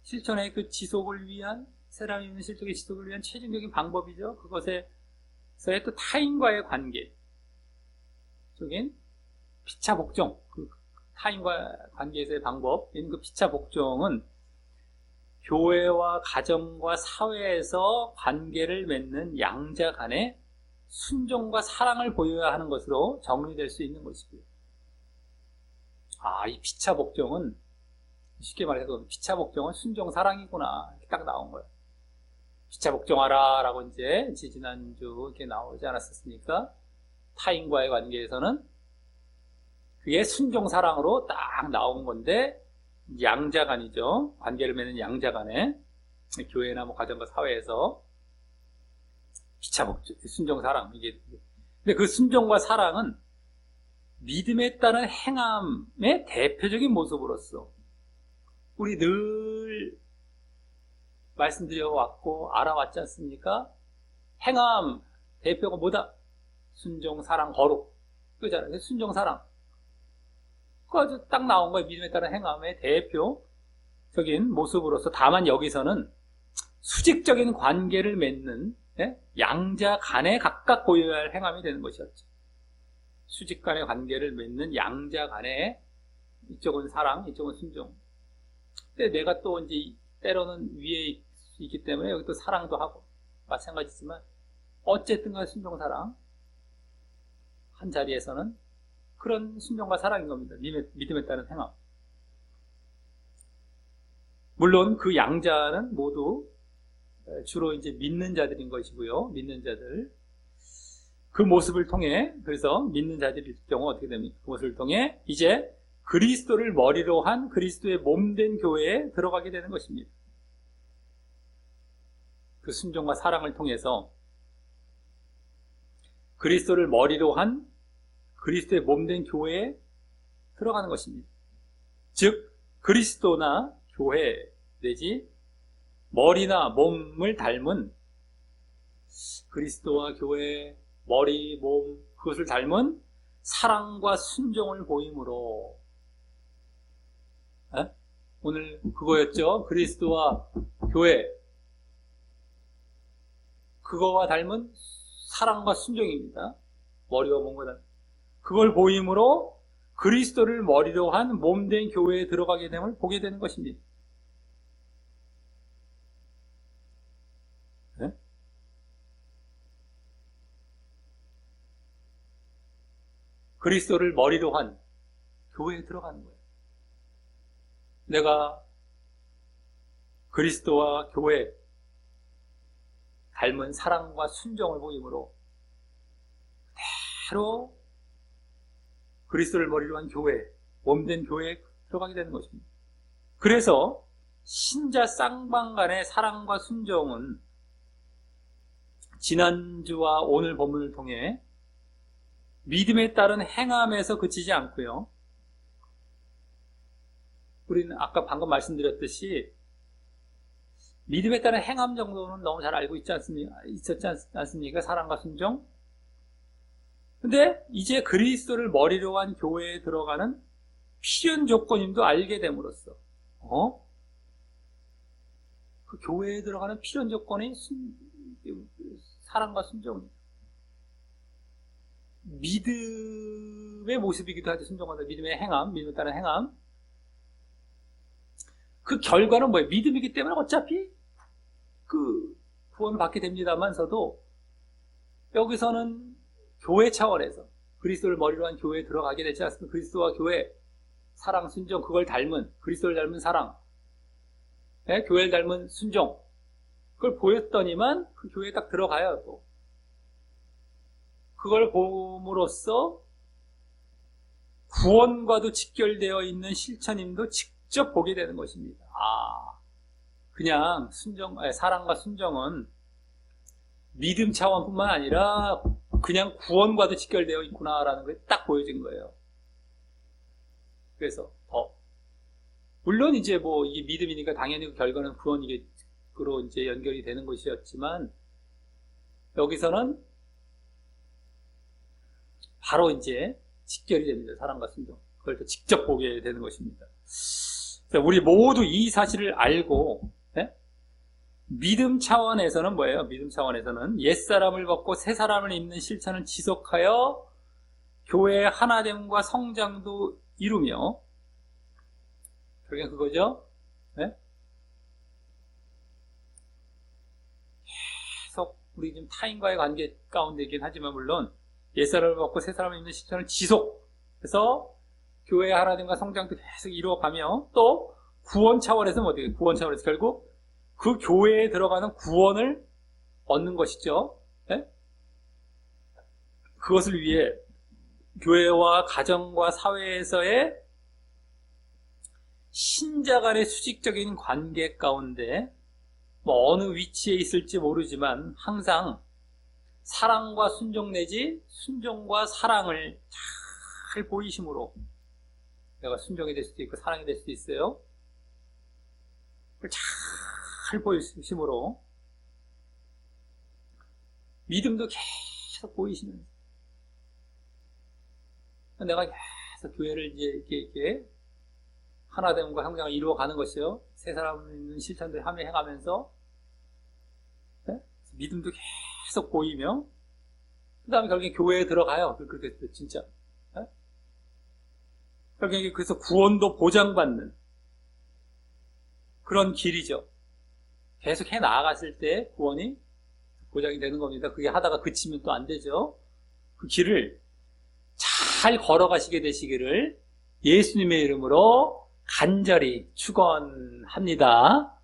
실천의 그 지속을 위한, 새사람을 입는 실천의 지속을 위한 최종적인 방법이죠. 그것에서의 또 타인과의 관계 쪽인 피차복종, 그 타인과 관계에서의 방법인 그 피차복종은 교회와 가정과 사회에서 관계를 맺는 양자 간의 순종과 사랑을 보여야 하는 것으로 정리될 수 있는 것이고요. 이 피차복종은 쉽게 말해서 피차복종은 순종사랑이구나 이렇게 딱 나온 거예요. 피차복종하라 라고 이제 지난주 이렇게 나오지 않았었습니까? 타인과의 관계에서는 그게 순종사랑으로 딱 나온 건데 양자간이죠. 관계를 맺는 양자간에 교회나 뭐 가정과 사회에서 피차복종, 순종사랑 이게. 근데 그 순종과 사랑은 믿음에 따른 행함의 대표적인 모습으로서 우리 늘 말씀드려왔고 알아왔지 않습니까? 행함 대표가 뭐다? 순종, 사랑, 거룩. 그거잖아요. 순종, 사랑. 그거 딱 나온 거예요. 믿음에 따른 행함의 대표적인 모습으로서. 다만 여기서는 수직적인 관계를 맺는 양자 간에 각각 보여야 할 행함이 되는 것이었죠. 수직 간의 관계를 맺는 양자 간에 이쪽은 사랑, 이쪽은 순종. 근데 내가 또 이제 때로는 위에 있기 때문에 여기 또 사랑도 하고 마찬가지지만 어쨌든 간 순종, 사랑 한 자리에서는 그런 순종과 사랑인 겁니다. 믿음에 따른 행함. 물론 그 양자는 모두 주로 이제 믿는 자들인 것이고요. 믿는 자들. 그 모습을 통해, 그래서 믿는 자들일 경우 어떻게 됩니까? 그 모습을 통해 이제 그리스도를 머리로 한 그리스도의 몸된 교회에 들어가게 되는 것입니다. 그 순종과 사랑을 통해서 그리스도를 머리로 한 그리스도의 몸된 교회에 들어가는 것입니다. 즉 그리스도나 교회 내지 머리나 몸을 닮은 그리스도와 교회, 머리, 몸 그것을 닮은 사랑과 순종을 보임으로 오늘 그거였죠. 그리스도와 교회 그거와 닮은 사랑과 순종입니다. 머리와 몸과 닮은 그걸 보임으로 그리스도를 머리로 한 몸된 교회에 들어가게 됨을 보게 되는 것입니다. 네? 그리스도를 머리로 한 교회에 들어가는 거예요. 내가 그리스도와 교회 닮은 사랑과 순종을 보임으로 그대로 그리스도를 머리로 한 교회, 몸된 교회에 들어가게 되는 것입니다. 그래서 신자 쌍방 간의 사랑과 순종은 지난주와 오늘 본문을 통해 믿음에 따른 행함에서 그치지 않고요. 우리는 아까 방금 말씀드렸듯이 믿음에 따른 행함 정도는 너무 잘 알고 있지 않습니까? 사랑과 순종. 근데 이제 그리스도를 머리로 한 교회에 들어가는 필연 조건임도 알게 됨으로써 그 교회에 들어가는 필연 조건이 사랑과 순종입니다. 믿음의 모습이기도 하죠. 순종하다. 믿음의 행함, 믿음에 따른 행함. 그 결과는 뭐예요? 믿음이기 때문에 어차피 그 구원을 받게 됩니다만서도 여기서는 교회 차원에서 그리스도를 머리로 한 교회에 들어가게 되지 않습니까? 그리스도와 교회, 사랑, 순종, 그걸 닮은, 그리스도를 닮은 사랑, 네? 교회를 닮은 순종, 그걸 보였더니만 그 교회에 딱 들어가야 또 그걸 봄으로써 구원과도 직결되어 있는 실천임도 직접 보게 되는 것입니다. 그냥 사랑과 순종은 믿음 차원뿐만 아니라 그냥 구원과도 직결되어 있구나라는 게 딱 보여진 거예요. 그래서 물론 이제 뭐 이게 믿음이니까 당연히 그 결과는 구원이로 이제 연결이 되는 것이었지만 여기서는 바로 이제 직결이 됩니다. 사랑과 순종. 그걸 또 직접 보게 되는 것입니다. 우리 모두 이 사실을 알고 믿음 차원에서는 뭐예요? 믿음 차원에서는 옛사람을 벗고 새사람을 입는 실천을 지속하여 교회의 하나됨과 성장도 이루며 그게 그거죠? 계속 우리 지금 타인과의 관계 가운데이긴 하지만 물론 옛사람을 벗고 새사람을 입는 실천을 지속해서 교회의 하나됨과 성장도 계속 이루어가며 또 구원 차원에서는 어떻게 구원 차원에서 결국 그 교회에 들어가는 구원을 얻는 것이죠. 그것을 위해 교회와 가정과 사회에서의 신자 간의 수직적인 관계 가운데 어느 위치에 있을지 모르지만 항상 사랑과 순종 내지 순종과 사랑을 잘 보이심으로 내가 순종이 될 수도 있고 사랑이 될 수도 있어요. 그걸 잘 보이심으로 믿음도 계속 보이시면서 내가 계속 교회를 이제 이렇게 하나됨과 성장을 이루어가는 것이요. 세 사람 있는 실천들 함에 행하면서 믿음도 계속 보이며 그 다음에 결국에 교회에 들어가요. 그렇게 진짜 결국에 그래서 구원도 보장받는 그런 길이죠. 계속 해 나아갔을 때 구원이 보장이 되는 겁니다. 그게 하다가 그치면 또 안 되죠. 그 길을 잘 걸어가시게 되시기를 예수님의 이름으로 간절히 축원합니다.